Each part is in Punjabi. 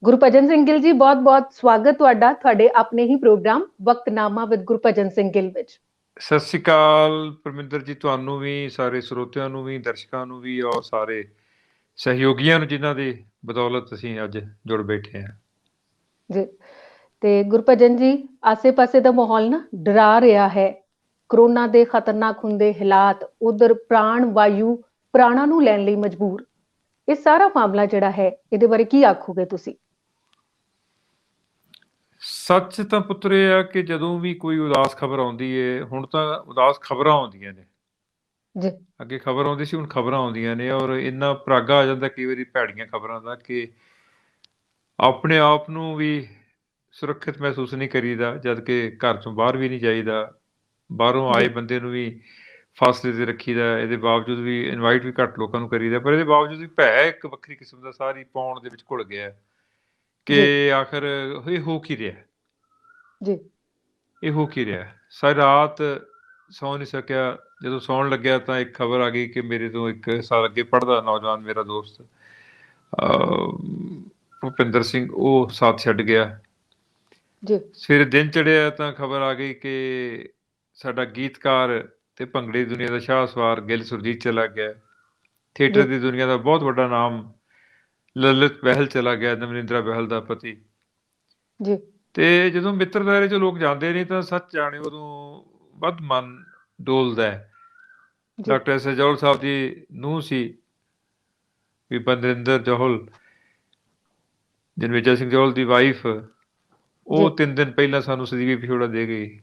ਗੁਰਭਜਨ ਸਿੰਘ ਗਿੱਲ ਜੀ, ਬਹੁਤ-ਬਹੁਤ ਸਵਾਗਤ ਤੁਹਾਡਾ ਤੁਹਾਡੇ ਆਪਣੇ ਹੀ ਪ੍ਰੋਗਰਾਮ ਵਕਤਨਾਮਾ ਵਿਦ ਗੁਰਭਜਨ ਸਿੰਘ ਗਿੱਲ ਵਿੱਚ। ਸਤਿ ਸ਼੍ਰੀ ਅਕਾਲ ਪਰਮਿੰਦਰ ਜੀ, ਤੁਹਾਨੂੰ ਵੀ, ਸਾਰੇ ਸਰੋਤਿਆਂ ਨੂੰ ਵੀ, ਦਰਸ਼ਕਾਂ ਨੂੰ ਵੀ, ਔਰ ਸਾਰੇ ਸਹਿਯੋਗੀਆਂ ਨੂੰ ਜਿਨ੍ਹਾਂ ਦੀ ਬਦੌਲਤ ਅਸੀਂ ਅੱਜ ਜੁੜ ਬੈਠੇ ਹਾਂ ਜੀ। ਤੇ ਗੁਰਭਜਨ ਜੀ, ਆਸੇ-ਪਾਸੇ ਦਾ ਮਾਹੌਲ ਨਾ ਡਰਾ ਰਿਹਾ ਹੈ। ਕਰੋਨਾ ਦੇ ਖਤਰਨਾਕ ਹੁੰਦੇ ਹਾਲਾਤ, ਉਧਰ ਪ੍ਰਾਣ ਵਾਯੂ ਪ੍ਰਾਣਾਂ ਨੂੰ ਲੈਣ ਲਈ ਮਜਬੂਰ। ਇਹ ਸਾਰਾ ਮਾਮਲਾ ਜਿਹੜਾ ਹੈ, ਇਹਦੇ ਬਾਰੇ ਕੀ ਆਖੋਗੇ ਤੁਸੀਂ? ਸੱਚ ਤਾਂ ਪੁੱਤਰ ਇਹ ਆ ਕਿ ਜਦੋਂ ਵੀ ਕੋਈ ਉਦਾਸ ਖਬਰ ਆਉਂਦੀ ਹੈ, ਹੁਣ ਤਾਂ ਉਦਾਸ ਖਬਰਾਂ ਆਉਂਦੀਆਂ ਨੇ। ਜੀ। ਅੱਗੇ ਖਬਰ ਆਉਂਦੀ ਸੀ, ਹੁਣ ਖਬਰਾਂ ਆਉਂਦੀਆਂ ਨੇ, ਔਰ ਇੰਨਾ ਪਰਾਗਾ ਆ ਜਾਂਦਾ ਕਈ ਵਾਰੀ ਭੈੜੀਆਂ ਖਬਰਾਂ ਦਾ ਕਿ ਆਪਣੇ ਆਪ ਨੂੰ ਵੀ ਸੁਰੱਖਿਅਤ ਮਹਿਸੂਸ ਨਹੀਂ ਕਰੀਦਾ, ਜਦ ਕਿ ਘਰ ਚੋਂ ਬਾਹਰ ਵੀ ਨਹੀਂ ਜਾਈਦਾ। ਬਾਹਰੋਂ ਆਏ ਬੰਦੇ ਨੂੰ ਵੀ ਫਾਸਲੇ ਤੇ ਰੱਖੀਦਾ, ਇਹਦੇ ਬਾਵਜੂਦ ਵੀ ਇਨਵਾਈਟ ਵੀ ਘੱਟ ਲੋਕਾਂ ਨੂੰ ਕਰੀਦਾ, ਪਰ ਇਹਦੇ ਬਾਵਜੂਦ ਵੀ ਭੈ ਇੱਕ ਵੱਖਰੀ ਕਿਸਮ ਦਾ ਸਾਰੀ ਪਾਉਣ ਦੇ ਵਿੱਚ ਘੁਲ ਗਿਆ ਕਿ ਆਖਰ ਇਹ ਹੋ ਕੀ ਰਿਹਾ ਜੀ। ਇਹ ਹੋ ਕੀ ਰਿਹਾ। ਸਾਰੀ ਰਾਤ ਸੌਂ ਨਹੀਂ ਸਕਿਆ। ਜਦੋਂ ਸੌਣ ਲੱਗਿਆ ਤਾਂ ਇੱਕ ਖਬਰ ਆ ਗਈ ਕਿ ਮੇਰੇ ਤੋਂ 1 ਸਾਲ ਅੱਗੇ ਪੜ੍ਹਦਾ ਨੌਜਵਾਨ ਮੇਰਾ ਦੋਸਤ ਭੁਪਿੰਦਰ ਸਿੰਘ, ਉਹ ਸਾਥ ਛੱਡ ਗਿਆ। ਸਵੇਰੇ ਦਿਨ ਚੜ੍ਹਿਆ ਤਾਂ ਖਬਰ ਆ ਗਈ ਕਿ ਸਾਡਾ ਗੀਤਕਾਰ ਤੇ ਭੰਗੜੇ ਦੀ ਦੁਨੀਆ ਦਾ ਸ਼ਾਹਸਵਾਰ ਗਿੱਲ ਸੁਰਜੀਤ ਚਲਾ ਗਿਆ। ਥੀਏਟਰ ਦੀ ਦੁਨੀਆ ਦਾ ਬਹੁਤ ਵੱਡਾ ਨਾਮ ਲਲਿਤ ਬਹਿਲ ਚਲਾ ਗਿਆ, ਨਵਨਿੰਦਰਾ ਬਹਿਲ ਦਾ ਪਤੀ। ਤੇ ਜਦੋਂ ਮਿੱਤਰ ਦਾਇਰੇ 'ਚ ਲੋਕ ਜਾਂਦੇ ਨੇ ਤਾਂ ਸੱਚ ਜਾਣੇ ਉਦੋਂ ਵੱਧ ਮਨ ਡੋਲਦਾ ਹੈ। ਡਾਕਟਰ ਐਸ ਜੌਹਲ ਸਾਹਿਬ ਦੀ ਨੂੰਹ ਸੀ ਬੀਬਾ ਨਰਿੰਦਰ ਜੌਹਲ, ਜਨਮੇਜਾ ਸਿੰਘ ਜੌਹਲ ਦੀ ਵਾਈਫ, ਉਹ 3 ਦਿਨ ਪਹਿਲਾਂ ਸਾਨੂੰ ਸਦੀਵੀ ਵਿਛੋੜਾ ਦੇ ਗਈ।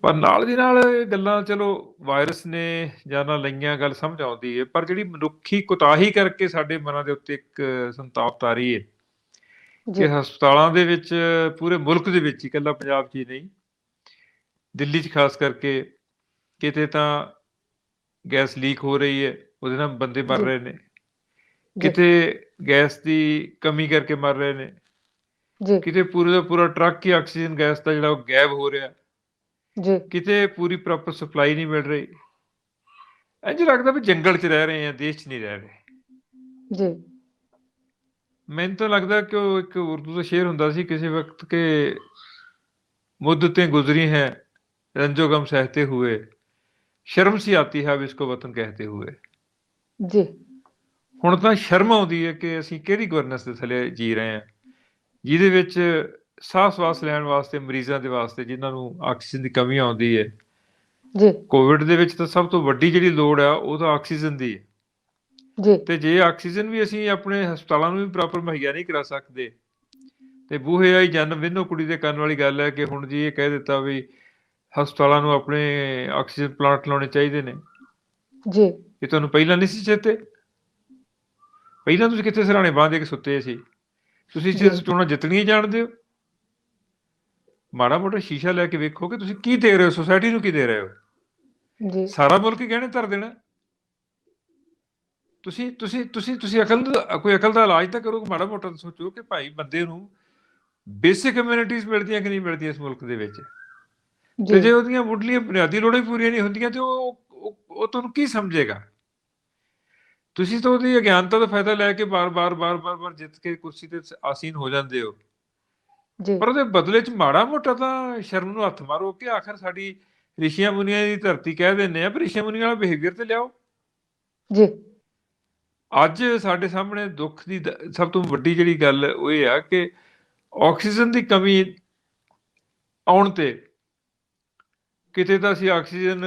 ਪਰ ਨਾਲ ਦੀ ਨਾਲ ਗੱਲਾਂ ਚਲੋ ਵਾਇਰਸ ਨੇ ਜਾਨਾਂ ਲਈਆਂ, ਗੱਲ ਸਮਝ ਆਉਂਦੀ ਹੈ, ਪਰ ਜਿਹੜੀ ਮਨੁੱਖੀ ਕੁਤਾਹੀ ਕਰਕੇ ਸਾਡੇ ਮਨਾਂ ਦੇ ਉੱਤੇ ਇੱਕ ਸੰਤਾਪ ਤਾਰੀ ਹੈ ਕਿ ਹਸਪਤਾਲਾਂ ਦੇ ਵਿੱਚ, ਪੂਰੇ ਮੁਲਕ ਦੇ ਵਿੱਚ, ਇਕੱਲਾ ਪੰਜਾਬ 'ਚ ਹੀ ਨਹੀਂ, ਦਿੱਲੀ 'ਚ ਖਾਸ ਕਰਕੇ, ਕਿਤੇ ਤਾਂ ਗੈਸ ਲੀਕ ਹੋ ਰਹੀ ਹੈ, ਉਹਦੇ ਨਾਲ ਬੰਦੇ ਮਰ ਰਹੇ ਨੇ, ਕਿਤੇ ਗੈਸ ਦੀ ਕਮੀ ਕਰਕੇ ਮਰ ਰਹੇ ਨੇ, ਕਿਤੇ ਪੂਰੇ ਦਾ ਪੂਰਾ ਟਰੱਕ ਹੀ ਆਕਸੀਜਨ ਗੈਸ ਦਾ ਜਿਹੜਾ ਉਹ ਗਾਇਬ ਹੋ ਰਿਹਾ, ਕਿਤੇ ਪੂਰੀ ਪ੍ਰੋਪਰ ਸਪਲਾਈ ਨਹੀਂ ਮਿਲ ਰਹੀ। ਇੰਝ ਲੱਗਦਾ ਵੀ ਜੰਗਲ 'ਚ ਰਹਿ ਰਹੇ ਆ, ਦੇਸ਼ 'ਚ ਨਹੀਂ ਰਹਿ ਰਹੇ। ਮੈਨੂੰ ਤਾਂ ਲੱਗਦਾ ਕਿ ਉਹ ਇੱਕ ਉਰਦੂ ਦਾ ਸ਼ੇਰ ਹੁੰਦਾ ਸੀ ਕਿਸੇ ਵਕਤ ਕਿ ਮੁੱਦतें गुजरी हैं रंजो गम सहते हुए, ਸ਼ਰਮ ਸੀ ਆਤੀ ਹੈ ਇਸਕੋ ਵਤਨ ਕਹਿਤੇ ਹੋਏ। ਹੁਣ ਤਾਂ ਸ਼ਰਮ ਆਉਂਦੀ ਹੈ ਕਿ ਅਸੀਂ ਕਿਹੜੀ ਗਵਰਨੈਂਸ ਦੇ ਥੱਲੇ ਜੀ ਰਹੇ ਹਾਂ, ਜਿਹਦੇ ਵਿੱਚ ਸਾਹ ਸਵਾਸ ਲੈਣ ਵਾਸਤੇ ਮਰੀਜ਼ਾਂ ਦੇ ਵਾਸਤੇ ਜਿਨ੍ਹਾਂ ਨੂੰ ਆਕਸੀਜਨ ਦੀ ਕਮੀ ਆਉਂਦੀ ਹੈ। ਕੋਵਿਡ ਦੇ ਵਿੱਚ ਤਾਂ ਸਭ ਤੋਂ ਵੱਡੀ ਜਿਹੜੀ ਲੋੜ ਆ ਉਹ ਤਾਂ ਆਕਸੀਜਨ ਦੀ ਹੈ। ਤੇ ਜੇ ਆਕਸੀਜਨ ਵੀ ਅਸੀਂ ਆਪਣੇ ਹਸਪਤਾਲਾਂ ਨੂੰ ਵੀ ਪ੍ਰੋਪਰ ਮੁਹੱਈਆ ਨਹੀਂ ਕਰਾ ਸਕਦੇ ਤੇ ਬੂਹੇ ਆਈ ਜਨਮ ਵਿੰਨੋ ਕੁੜੀ ਦੇ ਕਰਨ ਵਾਲੀ ਗੱਲ ਹੈ ਕਿ ਹੁਣ ਜੀ ਇਹ ਕਹਿ ਦਿੱਤਾ ਵੀ ਹਸਪਤਾਲਾਂ ਨੂੰ ਆਪਣੇ ਆਕਸੀਜਨ ਪਲਾਂਟ ਲਾਉਣੇ ਚਾਹੀਦੇ ਨੇ। ਇਹ ਤੁਹਾਨੂੰ ਪਹਿਲਾਂ ਨਹੀਂ ਸੀ ਚੇਤੇ? ਪਹਿਲਾਂ ਤੁਸੀਂ ਕਿੱਥੇ ਸਿਰਹਾਣੇ ਬਾਂਹ ਦੇ ਕੇ ਸੁੱਤੇ ਸੀ? ਤੁਸੀਂ ਚੋਣਾਂ ਜਿੱਤਣੀਆਂ ਜਾਣਦੇ ਹੋ? ਮਾੜਾ ਮੋਟਾ ਸ਼ੀਸ਼ਾ ਲੈ ਕੇ ਵੇਖੋ ਕਿ ਤੁਸੀਂ ਕੀ ਦੇ ਰਹੇ ਹੋ, ਸੋਸਾਇਟੀ ਨੂੰ ਕੀ ਦੇ ਰਹੇ ਹੋ। ਸਾਰਾ ਮੁਲਕ ਹੀ ਗਹਿਣੇ ਧਰ ਦੇਣਾ। ਤੁਸੀਂ ਤੁਸੀਂ ਤੁਸੀਂ ਤੁਸੀਂ ਕੋਈ ਅਕਲ ਦਾ ਇਲਾਜ ਤਾਂ ਕਰੋ। ਮਾੜਾ ਮੋਟਾ ਸੋਚੋ ਕਿ ਭਾਈ ਬੰਦੇ ਨੂੰ ਬੇਸਿਕ ਕਮਿਊਨਿਟੀਜ਼ ਮਿਲਦੀਆਂ ਕਿ ਨਹੀਂ ਮਿਲਦੀਆਂ ਇਸ ਮੁਲਕ ਦੇ ਵਿੱਚ, ਤੇ ਜੇ ਉਹਦੀਆਂ ਮੁੱਢਲੀਆਂ ਬੁਨਿਆਦੀ ਲੋੜਾਂ ਪੂਰੀਆਂ ਨਹੀਂ ਹੁੰਦੀਆਂ ਤੇ ਉਹ ਤੁਹਾਨੂੰ ਕੀ ਸਮਝੇਗਾ? ਤੁਸੀਂ ਤਾਂ ਉਹਦੀ ਅਗਿਆਨਤਾ ਦਾ ਫਾਇਦਾ ਲੈ ਕੇ ਬਾਰ-ਬਾਰ ਜਿੱਤ ਕੇ ਕੁਰਸੀ ਤੇ ਆਸੀਨ ਹੋ ਜਾਂਦੇ ਹੋ, ਪਰ ਉਹਦੇ ਬਦਲੇ 'ਚ ਮਾੜਾ ਮੋਟਾ ਤਾਂ ਸ਼ਰਮ ਨੂੰ ਹੱਥ ਮਾਰੋ ਕਿ ਆਖਰ ਸਾਡੀ ਰਿਸ਼ੀਆਂ ਮੁਨੀਆਂ ਦੀ ਧਰਤੀ ਕਹਿ ਦਿੰਦੇ ਆ, ਪਰ ਰਿਸ਼ੀਆਂ ਮੁਨੀਆਂ ਵਾਲਾ ਬਿਹੇਵੀਅਰ ਤੇ ਲਿਆਓ। ਅੱਜ ਸਾਡੇ ਸਾਹਮਣੇ ਦੁੱਖ ਦੀ ਸਭ ਤੋਂ ਵੱਡੀ ਜਿਹੜੀ ਗੱਲ ਉਹ ਇਹ ਆ ਕਿ ਆਕਸੀਜਨ ਦੀ ਕਮੀ ਆਉਣ ਤੇ ਕਿਤੇ ਤਾਂ ਅਸੀਂ ਆਕਸੀਜਨ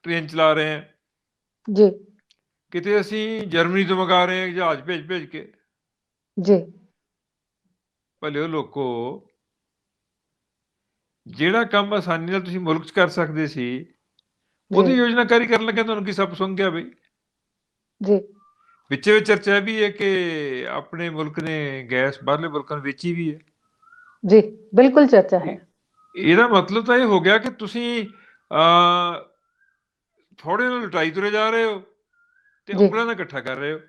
ਟ੍ਰੇਨ ਚਲਾ ਰਹੇ ਹਾਂ, ਕਿਤੇ ਅਸੀਂ ਜਰਮਨੀ ਤੋਂ ਮੰਗਾ ਰਹੇ ਹਾਂ ਜਹਾਜ਼ ਭੇਜ ਕੇ। ਭਲਿਓ ਲੋਕੋ, ਜਿਹੜਾ ਕੰਮ ਆਸਾਨੀ ਨਾਲ ਤੁਸੀਂ ਮੁਲਕ 'ਚ ਕਰ ਸਕਦੇ ਸੀ ਉਹਦੀ ਯੋਜਨਾਕਾਰੀ ਕਰਨ ਲੱਗਿਆ ਤੁਹਾਨੂੰ ਕੀ ਸੱਪ ਸੁੰਘ ਗਿਆ ਬਈ? ਵਿੱਚ ਚਰਚਾ ਵੀ ਹੈ ਕਿ ਆਪਣੇ ਮੁਲਕ ਨੇ ਗੈਸ ਬਾਹਰਲੇ ਮੁਲਕਾਂ ਨੂੰ ਵੇਚੀ ਵੀ ਹੈ। ਬਿਲਕੁਲ ਚਰਚਾ ਹੈ। ਇਹਦਾ ਮਤਲਬ ਤਾਂ ਇਹ ਹੋ ਗਿਆ ਕਿ ਤੁਸੀਂ ਥੋੜੇ ਨਾਲ ਲੁਟਾਈ ਤੁਰੇ ਜਾ ਰਹੇ ਹੋ ਤੇ ਉਂਗਲਾਂ ਦਾ ਇਕੱਠਾ ਕਰ ਰਹੇ ਹੋ।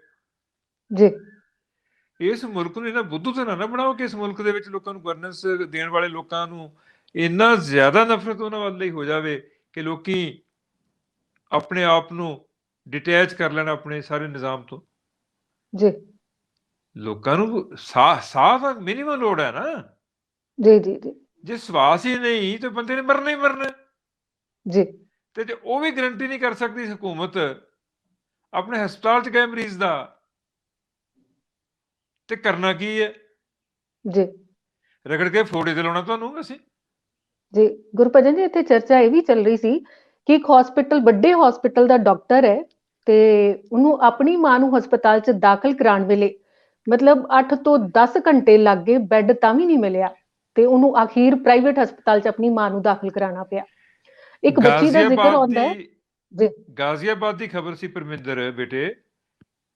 ਇਸ ਮੁਲਕ ਨੂੰ ਇਹਨਾਂ ਬੁੱਧੂ ਤੇ ਨਾ ਬਣਾਓ ਕਿ ਇਸ ਮੁਲਕ ਦੇ ਵਿੱਚ ਲੋਕਾਂ ਨੂੰ ਗਵਰਨੈਂਸ ਦੇਣ ਵਾਲੇ ਲੋਕਾਂ ਨੂੰ ਇੰਨਾ ਜ਼ਿਆਦਾ ਨਫ਼ਰਤ ਉਹਨਾਂ ਵੱਲ ਹੀ ਹੋ ਜਾਵੇ ਕਿ ਲੋਕੀ ਆਪਣੇ ਆਪ ਨੂੰ ਡਿਟੈਚ ਕਰ ਲੈਣ ਆਪਣੇ ਸਾਰੇ ਨਿਜ਼ਾਮ ਤੋਂ। ਲੋਕਾਂ ਨੂੰ ਸਾਹ ਤਾਂ ਮਿਨੀਮਮ ਲੋੜ ਹੈ ਨਾ। ਜੀ ਜੀ ਜੀ। ਜੇ ਸਵਾਸ ਹੀ ਨਹੀਂ ਤੇ ਬੰਦੇ ਨੇ ਮਰਨਾ ਹੀ ਮਰਨਾ ਜੀ। ਤੇ ਜੇ ਉਹ ਵੀ ਗਰੰਟੀ ਨਹੀਂ ਕਰ ਸਕਦੀ ਹਕੂਮਤ ਆਪਣੇ ਹਸਪਤਾਲ 'ਚ ਗਏ ਮਰੀਜ਼ ਦਾ, ਤੇ ਕਰਨਾ ਕੀ ਹੈ? ਜੀ। ਰਗੜ ਕੇ ਫੋੜੇ ਤੇ ਲਾਉਣਾ ਤੁਹਾਨੂੰ ਅਸੀਂ। ਜੀ ਗੁਰਭਜਨ ਜੀ, ਇੱਥੇ ਚਰਚਾ ਇਹ ਵੀ ਚੱਲ ਰਹੀ ਸੀ ਕਿ ਇੱਕ ਹਸਪੀਟਲ, ਵੱਡੇ ਹਸਪੀਟਲ ਦਾ ਡਾਕਟਰ ਹੈ ਤੇ ਉਹਨੂੰ ਆਪਣੀ ਮਾਂ ਨੂੰ ਹਸਪਤਾਲ 'ਚ ਦਾਖਲ ਕਰਾਉਣ ਵੇਲੇ ਮਤਲਬ 8 ਤੋਂ 10 ਘੰਟੇ ਲੱਗ ਗਏ, ਬੈੱਡ ਤਾਂ ਵੀ ਨਹੀਂ ਮਿਲਿਆ ਤੇ ਉਹਨੂੰ ਅਖੀਰ ਪ੍ਰਾਈਵੇਟ ਹਸਪਤਾਲ 'ਚ ਆਪਣੀ ਮਾਂ ਨੂੰ ਦਾਖਲ ਕਰਾਉਣਾ ਪਿਆ। ਇੱਕ ਬੱਚੀ ਦਾ ਜ਼ਿਕਰ ਆਉਂਦਾ ਹੈ। ਜੀ। ਗਾਜ਼ੀਆਬਾਦ ਦੀ ਖਬਰ ਸੀ ਪਰਮਿੰਦਰ ਬੇਟੇ,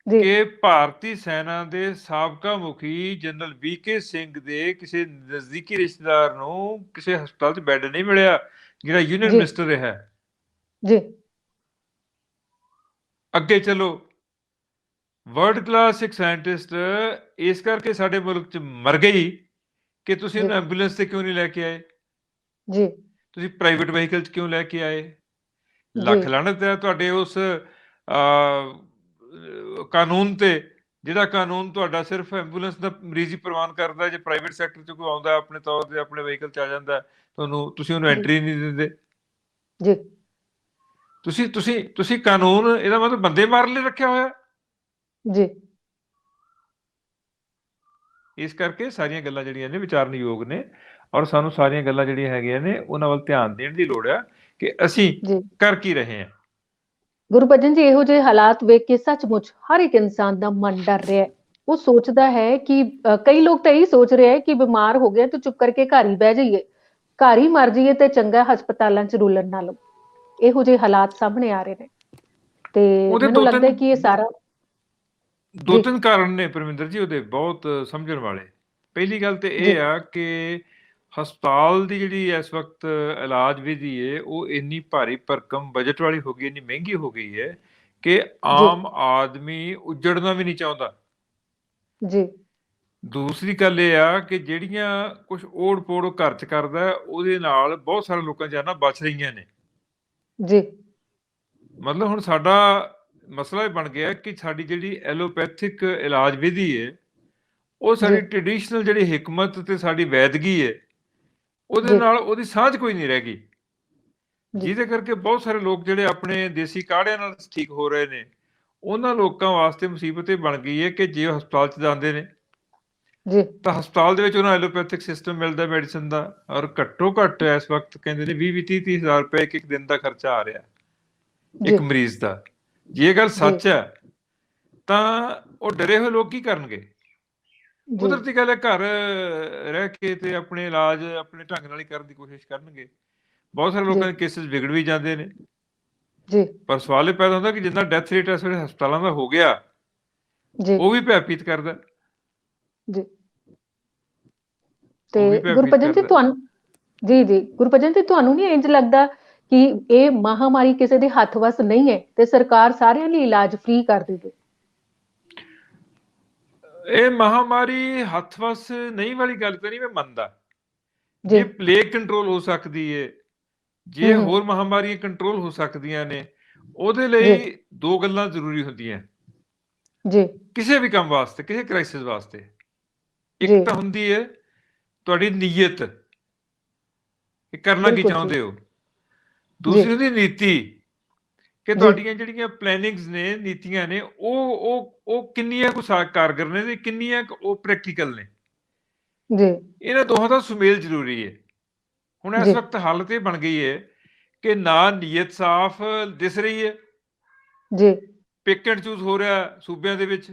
ਜੀ ਕਿ ਭਾਰਤੀ ਸੈਨਾ ਦੇ ਸਾਬਕਾ ਮੁਖੀ ਜਨਰਲ ਵੀਕੇ ਸਿੰਘ ਦੇ ਕਿਸੇ ਨਜ਼ਦੀਕੀ ਰਿਸ਼ਤੇਦਾਰ ਨੂੰ ਕਿਸੇ ਹਸਪਤਾਲ 'ਚ ਬੈੱਡ ਨਹੀਂ ਮਿਲਿਆ, ਜਿਹੜਾ ਯੂਨੀਅਨ ਜੀ ਮਿਨਿਸਟਰ ਰਿਹਾ। ਜੀ ਅੱਗੇ ਚਲੋ, ਵਰਲਡ ਕਲਾਸ ਇੱਕ ਸਾਇੰਟਿਸਟ ਇਸ ਕਰਕੇ ਸਾਡੇ ਮੁਲਕ 'ਚ ਮਰ ਗਈ ਕਿ ਤੁਸੀਂ ਜੀ ਉਹਨੂੰ ਐਂਬੂਲੈਂਸ ਤੇ ਕਿਉਂ ਨਹੀਂ ਲੈ ਕੇ ਆਏ? ਜੀ ਤੁਸੀਂ ਪ੍ਰਾਈਵੇਟ ਵਹੀਕਲ 'ਚ ਕਿਉਂ ਲੈ ਕੇ ਆਏ? ਜੀ ਲੱਖ ਲਾਹਨਤ ਹੈ ਤੁਹਾਡੇ ਉਸ ਕਾਨੂੰਨ ਤੇ, ਜਿਹੜਾ ਕਾਨੂੰਨ ਤੁਹਾਡਾ ਸਿਰਫ ਐਂਬੂਲੈਂਸ ਦਾ ਮਰੀਜ਼ ਹੀ ਪ੍ਰਵਾਨ ਕਰਦਾ। ਜੇ ਪ੍ਰਾਈਵੇਟ ਸੈਕਟਰ 'ਚ ਕੋਈ ਆਉਂਦਾ ਆਪਣੇ ਤੌਰ ਤੇ ਆਪਣੇ ਵਹੀਕਲ 'ਚ ਆ ਜਾਂਦਾ, ਤੁਸੀਂ ਉਹਨੂੰ ਜੀ ਐਂਟਰੀ ਨਹੀਂ ਦਿੰਦੇ। ਜੀ ਤੁਸੀਂ ਕਾਨੂੰਨ, ਇਹਦਾ ਮਤਲਬ ਬੰਦੇ ਮਾਰਨ ਲਈ ਰੱਖਿਆ ਹੋਇਆ। ਜੀ। ਇਸ ਕਰਕੇ ਸਾਰੀਆਂ ਗੱਲਾਂ ਜਿਹੜੀਆਂ ਨੇ ਵਿਚਾਰਨਯੋਗ ਨੇ, ਔਰ ਸਾਨੂੰ ਸਾਰੀਆਂ ਗੱਲਾਂ ਜਿਹੜੀਆਂ ਹੈਗੀਆਂ ਨੇ ਉਹਨਾਂ ਵੱਲ ਧਿਆਨ ਦੇਣ ਦੀ ਲੋੜ ਆ ਕਿ ਅਸੀਂ ਜੀ ਕਰ ਕੀ ਰਹੇ ਹਾਂ। ਗੁਰਭਜਨ ਜੀ, ਇਹੋ ਜਿਹੇ ਹਾਲਾਤ ਵੇਖ ਕੇ ਸੱਚਮੁੱਚ ਹਰ ਇੱਕ ਇਨਸਾਨ ਦਾ ਮਨ ਡਰ ਰਿਹਾ ਹੈ। ਉਹ ਸੋਚਦਾ ਹੈ ਕਿ ਕਈ ਲੋਕ ਤਾਂ ਇਹੀ ਸੋਚ ਰਹੇ ਹੈ ਕਿ ਬਿਮਾਰ ਹੋ ਗਏ ਤਾਂ ਚੁੱਪ ਕਰਕੇ ਘਰ ਹੀ ਬਹਿ ਜਾਈਏ, ਘਰ ਹੀ ਮਰ ਜਾਈਏ ਤੇ ਚੰਗਾ ਹਸਪਤਾਲਾਂ 'ਚ ਰੁਲਣ ਨਾਲੋਂ। ਇਹੋ ਜਿਹੇ ਹਾਲਾਤ ਸਾਹਮਣੇ ਆ ਰਹੇ ਨੇ ਤੇ ਮੈਨੂੰ ਲੱਗਦਾ ਕਿ ਇਹ ਸਾਰਾ ਦੋ ਤਿੰਨ ਕਾਰਨ ਨੇ ਪਰਮਿੰਦਰ ਜੀ ਉਹਦੇ, ਬਹੁਤ ਸਮਝਣ ਵਾਲੇ। ਪਹਿਲੀ ਗੱਲ ਤੇ ਇਹ ਆ ਕਿ ਹਸਪਤਾਲ ਦੀ ਜਿਹੜੀ ਇਸ ਵਕਤ ਇਲਾਜ ਵਿਧੀ ਹੈ ਉਹ ਇੰਨੀ ਭਾਰੀ ਭਰਕਮ ਬਜਟ ਵਾਲੀ ਹੋ ਗਈ, ਇੰਨੀ ਮਹਿੰਗੀ ਹੋ ਗਈ ਹੈ ਕਿ ਆਮ ਆਦਮੀ ਉੱਜੜਨਾ ਵੀ ਨਹੀਂ ਚਾਹੁੰਦਾ। ਜੀ। ਦੂਸਰੀ ਗੱਲ ਇਹ ਆ ਕਿ ਜਿਹੜੀਆਂ ਕੁਝ ਓੜ ਪੋੜ ਘਰ 'ਚ ਕਰਦਾ, ਉਹਦੇ ਨਾਲ ਬਹੁਤ ਸਾਰੇ ਲੋਕਾਂ ਦੀਆਂ ਜਾਨਾਂ ਬਚ ਰਹੀਆਂ ਨੇ। ਜੀ। ਮਤਲਬ ਹੁਣ ਸਾਡਾ ਮਸਲਾ ਇਹ ਬਣ ਗਿਆ ਕਿ ਸਾਡੀ ਜਿਹੜੀ ਐਲੋਪੈਥਿਕ ਇਲਾਜ ਵਿਧੀ ਹੈ, ਉਹ ਸਾਡੀ ਟ੍ਰੈਡੀਸ਼ਨਲ ਜਿਹੜੀ ਹਿਕਮਤ ਤੇ ਸਾਡੀ ਵੈਦਗੀ ਹੈ, ਉਹਦੇ ਨਾਲ ਉਹਦੀ ਸਾਂਝ ਕੋਈ ਨਹੀਂ ਰਹਿ ਗਈ, ਜਿਹਦੇ ਕਰਕੇ ਬਹੁਤ ਸਾਰੇ ਲੋਕ ਜਿਹੜੇ ਆਪਣੇ ਦੇਸੀ ਕਾੜਿਆਂ ਨਾਲ ਠੀਕ ਹੋ ਰਹੇ ਨੇ, ਉਹਨਾਂ ਲੋਕਾਂ ਵਾਸਤੇ ਮੁਸੀਬਤ ਇਹ ਬਣ ਗਈ ਹੈ ਕਿ ਜੇ ਉਹ ਹਸਪਤਾਲ 'ਚ ਜਾਂਦੇ ਨੇ ਤਾਂ ਹਸਪਤਾਲ ਦੇ ਵਿੱਚ ਉਹਨਾਂ ਐਲੋਪੈਥਿਕ ਸਿਸਟਮ ਮਿਲਦਾ ਮੈਡੀਸਨ ਦਾ, ਔਰ ਘੱਟੋ ਘੱਟ ਇਸ ਵਕਤ ਕਹਿੰਦੇ ਨੇ 20-30 ਹਜ਼ਾਰ ਰੁਪਏ ਇੱਕ ਦਿਨ ਦਾ ਖਰਚਾ ਆ ਰਿਹਾ ਇੱਕ ਮਰੀਜ਼ ਦਾ। ਜੇ ਇਹ ਗੱਲ ਸੱਚ ਹੈ ਤਾਂ ਉਹ ਡਰੇ ਹੋਏ ਲੋਕ ਕੀ ਕਰਨਗੇ? ਕੁਦਰਤੀ ਗੱਲ ਹੈ, ਘਰ ਰਹਿ ਕੇ ਤੇ ਆਪਣੇ ਇਲਾਜ ਆਪਣੇ ਢੰਗ ਨਾਲ ਹੀ ਕਰਨ ਦੀ ਕੋਸ਼ਿਸ਼ ਕਰਨਗੇ। ਬਹੁਤ ਸਾਰੇ ਲੋਕਾਂ ਦੇ ਕੇਸਿਸ ਵਿਗੜ ਵੀ ਜਾਂਦੇ ਨੇ, ਪਰ ਸਵਾਲ ਇਹ ਪੈਦਾ ਹੁੰਦਾ ਕਿ ਜਿੰਨਾ ਡੈਥ ਰੇਟ ਇਸ ਵੇਲੇ ਹਸਪਤਾਲਾਂ ਦਾ ਹੋ ਗਿਆ, ਉਹ ਵੀ ਭੈਭੀਤ ਕਰਦਾ। ਜੀ। ਤੇ ਗੁਰਭਜਨ ਜੀ ਗੁਰਭਜਨ ਜੀ, ਤੁਹਾਨੂੰ ਨਹੀਂ ਇੰਜ ਲੱਗਦਾ ਕਿ ਇਹ ਮਹਾਮਾਰੀ ਕਿਸੇ ਦੇ ਹੱਥ ਵੱਸ ਨਹੀਂ ਹੈ ਤੇ ਸਰਕਾਰ ਸਾਰਿਆਂ ਲਈ ਇਲਾਜ ਫ੍ਰੀ ਕਰ ਦੇਵੇ? ਇਹ ਮਹਾਮਾਰੀ ਹੱਥ ਵੱਸ ਨਹੀਂ ਵਾਲੀ ਗੱਲ ਤਾਂ ਨਹੀਂ ਮੈਂ ਮੰਨਦਾ। ਜੇ ਪਲੇਗ ਕੰਟਰੋਲ ਹੋ ਸਕਦੀ ਹੈ, ਜੇ ਹੋਰ ਮਹਾਮਾਰੀਆਂ ਕੰਟਰੋਲ ਹੋ ਸਕਦੀਆਂ ਨੇ, ਉਹਦੇ ਲਈ ਦੋ ਗੱਲਾਂ ਜ਼ਰੂਰੀ ਹੁੰਦੀਆਂ ਕਿਸੇ ਵੀ ਕੰਮ ਵਾਸਤੇ, ਕਿਸੇ ਕ੍ਰਾਈਸਿਸ ਵਾਸਤੇ। ਇੱਕ ਤਾਂ ਹੁੰਦੀ ਹੈ ਤੁਹਾਡੀ ਨੀਅਤ, ਇਹ ਕਰਨਾ ਕੀ ਚਾਹੁੰਦੇ ਹੋ। ਦੂਸਰੀ ਹੁੰਦੀ ਨੀਤੀ, ਕਿ ਤੁਹਾਡੀਆਂ ਜਿਹੜੀਆਂ ਪਲੈਨਿੰਗਸ ਨੇ, ਨੀਤੀਆਂ ਨੇ, ਉਹ ਕਿੰਨੀਆਂ ਕੁ ਕਾਰਗਰ ਨੇ ਤੇ ਕਿੰਨੀਆਂ ਉਹ ਪ੍ਰੈਕਟੀਕਲ ਨੇ। ਇਹਨਾਂ ਦੋਹਾਂ ਦਾ ਸੁਮੇਲ ਜ਼ਰੂਰੀ ਹੈ। ਹੁਣ ਇਸ ਵਕਤ ਹਾਲਤ ਇਹ ਬਣ ਗਈ ਹੈ ਕਿ ਨਾ ਨੀਅਤ ਸਾਫ਼ ਦਿਸ ਰਹੀ ਹੈ, ਪਿਕ ਐਂਡ ਚੂਜ਼ ਹੋ ਰਿਹਾ ਸੂਬਿਆਂ ਦੇ ਵਿੱਚ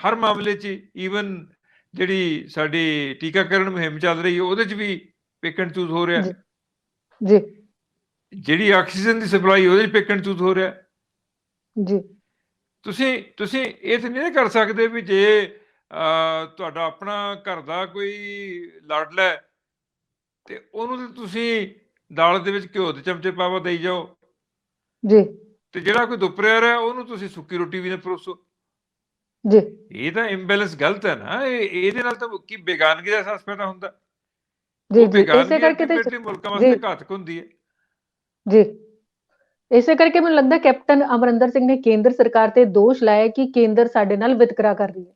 ਹਰ ਮਾਮਲੇ 'ਚ। ਈਵਨ ਜਿਹੜੀ ਸਾਡੀ ਟੀਕਾਕਰਨ ਮੁਹਿੰਮ ਚੱਲ ਰਹੀ ਹੈ, ਉਹਦੇ 'ਚ ਵੀ ਪਿਕ ਐਂਡ ਚੂਜ਼ ਹੋ ਰਿਹਾ। ਜਿਹੜੀ ਆਕਸੀਜਨ ਦੀ ਸਪਲਾਈ, ਉਹਦੇ 'ਚ ਪਿਕ ਐਂਡ ਚੂਜ਼ ਹੋ ਰਿਹਾ। ਤੁਸੀਂ ਇਹ ਤਾਂ ਨਹੀਂ ਕਰ ਸਕਦੇ ਵੀ ਜੇ ਤੁਹਾਡਾ ਆਪਣਾ ਘਰ ਦਾ ਕੋਈ ਲਾਡਲਾ ਤੇ ਉਹਨੂੰ ਤੁਸੀਂ ਦਾਲ ਦੇ ਵਿੱਚ ਘਿਓ ਦੇ ਚਮਚੇ ਪਾਵਾ ਦੇਈ ਜਾਓ, ਤੇ ਜਿਹੜਾ ਕੋਈ ਦੁਪਹਿਰ ਹੈ ਉਹਨੂੰ ਤੁਸੀਂ ਸੁੱਕੀ ਰੋਟੀ ਵੀ ਨਾ ਪਰੋਸੋ। ਇਹ ਤਾਂ ਇੰਬੈਲੈਂਸ ਗਲਤ ਹੈ ਨਾ। ਇਹਦੇ ਨਾਲ ਤਾਂ ਕੀ ਬੇਗਾਨਗੀ ਦਾ ਅਹਿਸਾਸ ਪੈਦਾ ਹੁੰਦਾ। ਉਹ ਬੇਗਾਨਗੀ ਅਲਟੀਮੇਟਲੀ ਮੁਲਕਾਂ ਵਾਸਤੇ ਘਾਤਕ ਹੁੰਦੀ ਹੈ। ਇਸੇ ਕਰਕੇ ਮੈਨੂੰ ਲੱਗਦਾ ਕੈਪਟਨ ਅਮਰਿੰਦਰ ਸਿੰਘ ਨੇ ਕੇਂਦਰ ਸਰਕਾਰ ਤੇ ਦੋਸ਼ ਲਾਇਆ ਕਿ ਕੇਂਦਰ ਸਾਡੇ ਨਾਲ ਵਿਤਕਰਾ ਕਰ ਰਹੀ ਹੈ।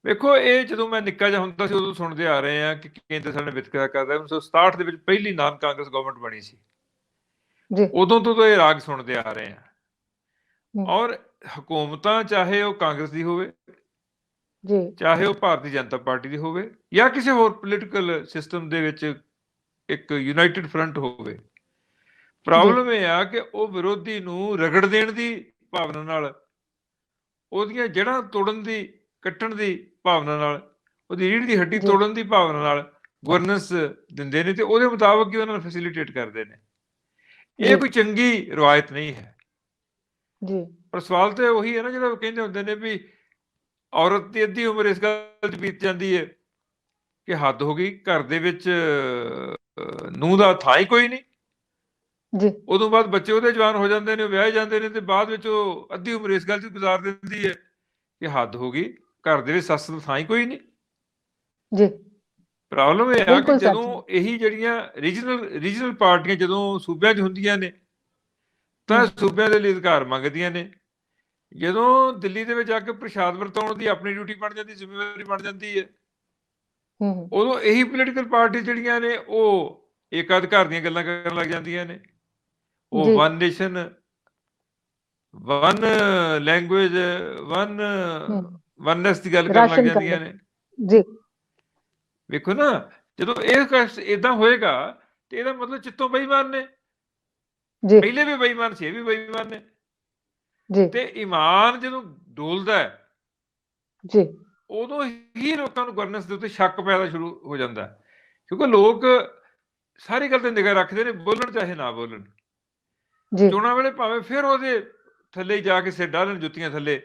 ਵੇਖੋ ਇਹ ਜਦੋਂ ਮੈਂ ਨਿੱਕਾ ਜਿਹਾ ਹੁੰਦਾ ਸੀ ਉਦੋਂ ਸੁਣਦੇ ਆ ਰਹੇ ਆ ਕਿ ਕੇਂਦਰ ਸਰਕਾਰ ਨੇ ਵਿਤਕਰਾ ਕਰਦਾ। 1967 ਦੇ ਵਿੱਚ ਪਹਿਲੀ ਨਾਨ ਕਾਂਗਰਸ ਗਵਰਨਮੈਂਟ ਬਣੀ ਸੀ, ਉਦੋਂ ਤੋਂ ਇਹ ਰਾਗ ਸੁਣਦੇ ਆ ਰਹੇ ਆ। ਔਰ ਹਕੂਮਤਾਂ ਚਾਹੇ ਉਹ ਕਾਂਗਰਸ ਦੀ ਹੋਵੇ, ਚਾਹੇ ਉਹ ਭਾਰਤੀ ਜਨਤਾ ਪਾਰਟੀ ਦੀ ਹੋਵੇ, ਜਾਂ ਕਿਸੇ ਹੋਰ ਪੋਲੀਟੀਕਲ ਸਿਸਟਮ ਦੇ ਵਿੱਚ ਇੱਕ ਯੂਨਾਈਟਿਡ ਫਰੰਟ ਹੋਵੇ, ਪ੍ਰੋਬਲਮ ਇਹ ਆ ਕਿ ਉਹ ਵਿਰੋਧੀ ਨੂੰ ਰਗੜ ਦੇਣ ਦੀ ਭਾਵਨਾ ਨਾਲ, ਉਹਦੀਆਂ ਜੜ੍ਹਾਂ ਤੋੜਨ ਦੀ, ਕੱਟਣ ਦੀ ਭਾਵਨਾ ਨਾਲ, ਉਹਦੀ ਰੀੜ੍ਹ ਦੀ ਹੱਡੀ ਤੋੜਨ ਦੀ ਭਾਵਨਾ ਨਾਲ ਗਵਰਨੈਂਸ ਦਿੰਦੇ ਨੇ ਤੇ ਉਹਦੇ ਮੁਤਾਬਕ ਹੀ ਉਹਨਾਂ ਨੂੰ ਫੈਸਿਲਿਟੇਟ ਕਰਦੇ ਨੇ। ਇਹ ਕੋਈ ਚੰਗੀ ਰਵਾਇਤ ਨਹੀਂ ਹੈ। ਪਰ ਸਵਾਲ ਤੇ ਉਹੀ ਹੈ ਨਾ, ਜਿਹੜਾ ਕਹਿੰਦੇ ਹੁੰਦੇ ਨੇ ਵੀ ਔਰਤ ਦੀ ਅੱਧੀ ਉਮਰ ਇਸ ਗੱਲ 'ਚ ਬੀਤ ਜਾਂਦੀ ਹੈ ਕਿ ਹੱਦ ਹੋ ਗਈ, ਘਰ ਦੇ ਵਿੱਚ ਨੂੰਹ ਦਾ ਥਾਂ ਹੀ ਕੋਈ ਨਹੀਂ। ਉਦੋਂ ਬਾਅਦ ਬੱਚੇ ਉਹਦੇ ਜਵਾਨ ਹੋ ਜਾਂਦੇ ਨੇ, ਵਿਆਹੇ ਜਾਂਦੇ ਨੇ, ਤੇ ਬਾਅਦ ਵਿੱਚ ਉਹ ਅੱਧੀ ਉਮਰ ਇਸ ਗੱਲ 'ਚ ਗੁਜ਼ਾਰ ਦਿੰਦੀ ਹੈ ਕਿ ਹੱਦ ਹੋ ਗਈ, ਘਰ ਦੇ ਵਿੱਚ ਸੱਸ ਦਾ ਥਾਂ ਹੀ ਕੋਈ ਨਹੀਂ। ਪ੍ਰੋਬਲਮ ਇਹ ਆ ਕਿ ਜਦੋਂ ਇਹੀ ਜਿਹੜੀਆਂ ਰੀਜਨਲ ਪਾਰਟੀਆਂ ਜਦੋਂ ਸੂਬਿਆਂ 'ਚ ਹੁੰਦੀਆਂ ਨੇ ਤਾਂ ਸੂਬਿਆਂ ਦੇ ਲਈ ਅਧਿਕਾਰ ਮੰਗਦੀਆਂ ਨੇ। ਜਦੋਂ ਦਿੱਲੀ ਦੇ ਵਿੱਚ ਜਾ ਕੇ ਪ੍ਰਸ਼ਾਦ ਵਰਤਾਉਣ ਦੀ ਆਪਣੀ ਡਿਊਟੀ ਬਣ ਜਾਂਦੀ, ਜ਼ਿੰਮੇਵਾਰੀ ਬਣ ਜਾਂਦੀ ਹੈ, ਉਦੋਂ ਇਹੀ ਪੋਲੀਟੀਕਲ ਪਾਰਟੀ ਜਿਹੜੀਆਂ ਨੇ ਉਹ ਏਕਾਧਿਕਾਰ ਦੀਆਂ ਗੱਲਾਂ ਕਰਨ ਲੱਗ ਜਾਂਦੀਆਂ ਨੇ। ਉਹ one nation, one language, oneness ਦੀ ਗੱਲ ਕਰਨ ਲੱਗ ਜਾਂਦੀਆਂ ਨੇ। ਵੇਖੋ ਨਾ, ਜਦੋਂ ਇਹ ਏਦਾਂ ਹੋਏਗਾ ਤੇ ਇਹਦਾ ਮਤਲਬ ਚਿੱਤੋਂ ਬੇਈਮਾਨ ਨੇ। ਪਹਿਲੇ ਵੀ ਬੇਈਮਾਨ ਸੀ, ਇਹ ਵੀ ਬੇਈਮਾਨ ਨੇ। ਤੇ ਈਮਾਨ ਜਦੋਂ ਡੋਲਦਾ ਉਦੋਂ ਹੀ ਲੋਕਾਂ ਨੂੰ ਗਵਰਨੈਂਸ ਦੇ ਉੱਤੇ ਸ਼ੱਕ ਪੈਦਾ ਸ਼ੁਰੂ ਹੋ ਜਾਂਦਾ, ਕਿਉਂਕਿ ਲੋਕ ਸਾਰੀ ਗੱਲ ਤੇ ਨਿਗਾਹ ਰੱਖਦੇ ਨੇ, ਬੋਲਣ ਚਾਹੇ ਨਾ ਬੋਲਣ। ਚੋਣਾਂ ਵੇਲੇ ਭਾਵੇਂ ਫਿਰ ਉਹਦੇ ਥੱਲੇ ਜਾ ਕੇ ਸਿਰ ਡਾਲਣ ਜੁੱਤੀਆਂ ਥੱਲੇ,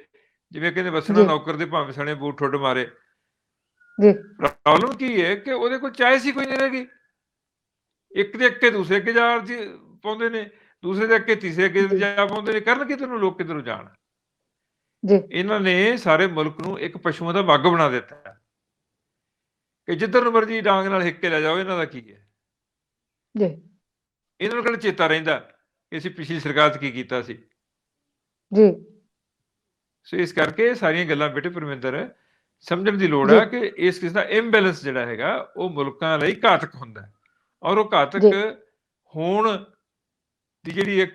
ਜਿਵੇਂ ਕਹਿੰਦੇ ਵਸਣਾ ਨੌਕਰ ਦੇ ਭਾਵੇਂ ਸਣੇ ਬੂਟ ਠੁੱਡ ਮਾਰੇ। ਪ੍ਰੋਬਲਮ ਕੀ ਹੈ ਕਿ ਉਹਦੇ ਕੋਲ ਚਾਇਸ ਹੀ ਕੋਈ ਨਹੀਂ ਰਹੇਗੀ। ਇੱਕ ਦੇ ਅੱਗੇ ਦੂਸਰੇ ਅੱਗੇ ਜਾ ਪਾਉਂਦੇ ਨੇ, ਦੂਸਰੇ ਦੇ ਅੱਗੇ ਤੀਸਰੇ ਅੱਗੇ ਜਾ ਪਾਉਂਦੇ ਨੇ। ਕਰਨ ਕਿੱਧਰ ਨੂੰ, ਲੋਕ ਕਿੱਧਰੋਂ ਜਾਣ। ਇਹਨਾਂ ਨੇ ਸਾਰੇ ਮੁਲਕ ਨੂੰ ਇੱਕ ਪਸ਼ੂਆਂ ਦਾ ਵੱਗ ਬਣਾ ਦਿੱਤਾ ਕਿ ਜਿੱਧਰ ਨੂੰ ਮਰਜੀ ਡਾਂਗ ਨਾਲ ਹਿੱਕ ਕੇ ਲੈ ਜਾਓ। ਇਹਨਾਂ ਦਾ ਕੀ ਹੈ, ਇਹਨਾਂ ਨੂੰ ਕਿਹੜਾ ਚੇਤਾ ਰਹਿੰਦਾ ਕਿ ਅਸੀਂ ਪਿਛਲੀ ਸਰਕਾਰ 'ਚ ਕੀ ਕੀਤਾ ਸੀ। ਸੋ ਇਸ ਕਰਕੇ ਸਾਰੀਆਂ ਗੱਲਾਂ ਬੇਟੇ ਪਰਮਿੰਦਰ ਸਮਝਣ ਦੀ ਲੋੜ ਹੈ ਕਿ ਇਸ ਕਿਸਮ ਦਾ ਇੰਬੈਲੈਂਸ ਜਿਹੜਾ ਹੈਗਾ ਉਹ ਮੁਲਕਾਂ ਲਈ ਘਾਤਕ ਹੁੰਦਾ, ਔਰ ਉਹ ਘਾਤਕ ਹੋਣ ਦੀ ਜਿਹੜੀ ਇੱਕ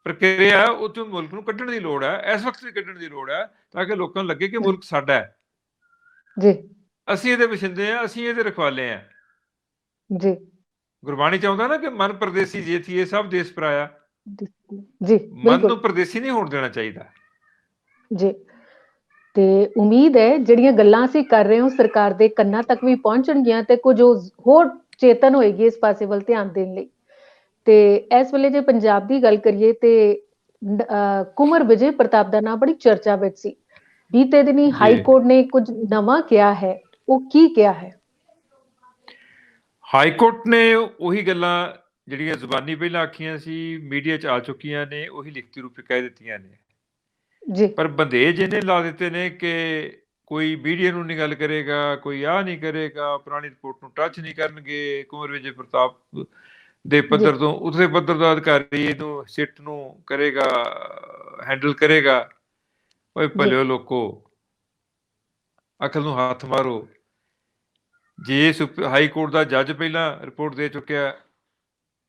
ਪ੍ਰਕਿਰਿਆ ਉਹ 'ਚੋਂ ਮੁਲਕ ਨੂੰ ਕੱਢਣ ਦੀ ਲੋੜ ਹੈ, ਇਸ ਵਕਤ ਵੀ ਕੱਢਣ ਦੀ ਲੋੜ ਹੈ, ਤਾਂ ਕਿ ਲੋਕਾਂ ਨੂੰ ਲੱਗੇ ਕਿ ਮੁਲਕ ਸਾਡਾ ਹੈ, ਅਸੀਂ ਇਹਦੇ ਵਸਿੰਦੇ ਹਾਂ, ਅਸੀਂ ਇਹਦੇ ਰਖਵਾਲੇ ਹਾਂ। ਗੁਰਬਾਣੀ ਚਾਹੁੰਦਾ ਨਾ ਕਿ ਮਨ ਪਰਦੇਸੀ ਜੇ ਥੀਏ ਸਭ ਦੇਸ ਪਰਾਇਆ। ਮਨ ਨੂੰ ਪਰਦੇਸੀ ਨਹੀਂ ਹੋਣ ਦੇਣਾ ਚਾਹੀਦਾ। ਤੇ ਉਮੀਦ ਹੈ ਜਿਹੜੀਆਂ ਗੱਲਾਂ ਅਸੀਂ ਕਰ ਰਹੇ ਹਾਂ ਸਰਕਾਰ ਦੇ ਕੰਨਾਂ ਤੱਕ ਵੀ ਪਹੁੰਚਣਗੀਆਂ ਤੇ ਕੁਝ ਹੋਰ ਚੇਤਨ ਹੋਏਗੀ ਇਸ ਪਾਸੇ ਵੱਲ ਧਿਆਨ ਦੇਣ ਲਈ। ਤੇ ਇਸ ਵੇਲੇ ਜੇ ਪੰਜਾਬ ਦੀ ਗੱਲ ਕਰੀਏ ਤੇ ਕੁੰਵਰ ਵਿਜੇ ਪ੍ਰਤਾਪ ਦਾ ਨਾਮ ਬੜੀ ਚਰਚਾ ਵਿੱਚ ਸੀ। ਬੀਤੇ ਦਿਨੀ ਹਾਈ ਕੋਰਟ ਨੇ ਕੁਝ ਨਵਾਂ ਕਿਹਾ ਹੈ, ਉਹ ਕੀ ਕਿਹਾ ਹੈ? ਹਾਈ ਕੋਰਟ ਨੇ ਉਹੀ ਗੱਲਾਂ ਜਿਹੜੀਆਂ ਜ਼ੁਬਾਨੀ ਪਹਿਲਾਂ ਆਖੀਆਂ ਸੀ, ਮੀਡੀਆ 'ਚ ਆ ਚੁੱਕੀਆਂ ਨੇ, ਉਹੀ ਲਿਖਤੀ ਰੂਪ 'ਚ ਕਹਿ ਦਿੱਤੀਆਂ ਨੇ। ਪਰ ਬੰਦੇਜ ਇਹਨੇ ਲਾ ਦਿੱਤੇ ਨੇ ਕਿ ਕੋਈ ਮੀਡੀਆ ਨੂੰ ਨਹੀਂ ਗੱਲ ਕਰੇਗਾ, ਕੋਈ ਆਹ ਨਹੀਂ ਕਰੇਗਾ, ਪੁਰਾਣੀ ਰਿਪੋਰਟ ਨੂੰ ਟੱਚ ਨਹੀਂ ਕਰਨਗੇ, ਕੁੰਵਰ ਵਿਜੇ ਪ੍ਰਤਾਪ ਦੇ ਪੱਧਰ ਤੋਂ ਉਸਦੇ ਪੱਧਰ ਦਾ ਅਧਿਕਾਰੀ ਇਹਨੂੰ ਸਿੱਟ ਨੂੰ ਕਰੇਗਾ, ਹੈਂਡਲ ਕਰੇਗਾ। ਓਏ ਭਲਿਓ ਲੋਕੋ, ਅਕਲ ਨੂੰ ਹੱਥ ਮਾਰੋ। ਜੇ ਹਾਈ ਕੋਰਟ ਦਾ ਜੱਜ ਪਹਿਲਾਂ ਰਿਪੋਰਟ ਦੇ ਚੁੱਕਿਆ,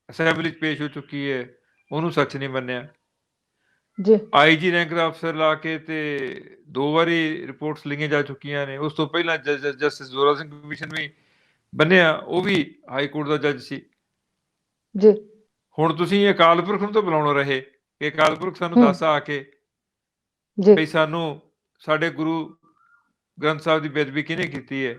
ਅਸੈਂਬਲੀ 'ਚ ਪੇਸ਼ ਹੋ ਚੁੱਕੀ ਹੈ, ਉਹਨੂੰ ਸੱਚ ਨਹੀਂ ਮੰਨਿਆ। IG ਰੈਂਕ ਦਾ ਅਫਸਰ ਲਾ ਕੇ ਤੇ 2 ਵਾਰੀ ਰਿਪੋਰਟਸ ਲਈਆਂ ਜਾ ਚੁੱਕੀਆਂ ਨੇ। ਉਸ ਤੋਂ ਪਹਿਲਾਂ ਜਸਟਿਸ ਜ਼ੋਰਾ ਸਿੰਘ ਕਮਿਸ਼ਨ ਵੀ ਬੰਨਿਆ, ਉਹ ਵੀ ਹਾਈ ਕੋਰਟ ਦਾ ਜੱਜ ਸੀ। ਹੁਣ ਤੁਸੀਂ ਅਕਾਲ ਪੁਰਖ ਨੂੰ ਤਾਂ ਬੁਲਾਉਣ ਰਹੇ ਕਿ ਅਕਾਲ ਪੁਰਖ ਸਾਨੂੰ ਦੱਸ ਆ ਕੇ ਬਈ ਸਾਨੂੰ ਸਾਡੇ ਗੁਰੂ ਗ੍ਰੰਥ ਸਾਹਿਬ ਦੀ ਬੇਅਦਬੀ ਕਿਹਨੇ ਕੀਤੀ ਹੈ।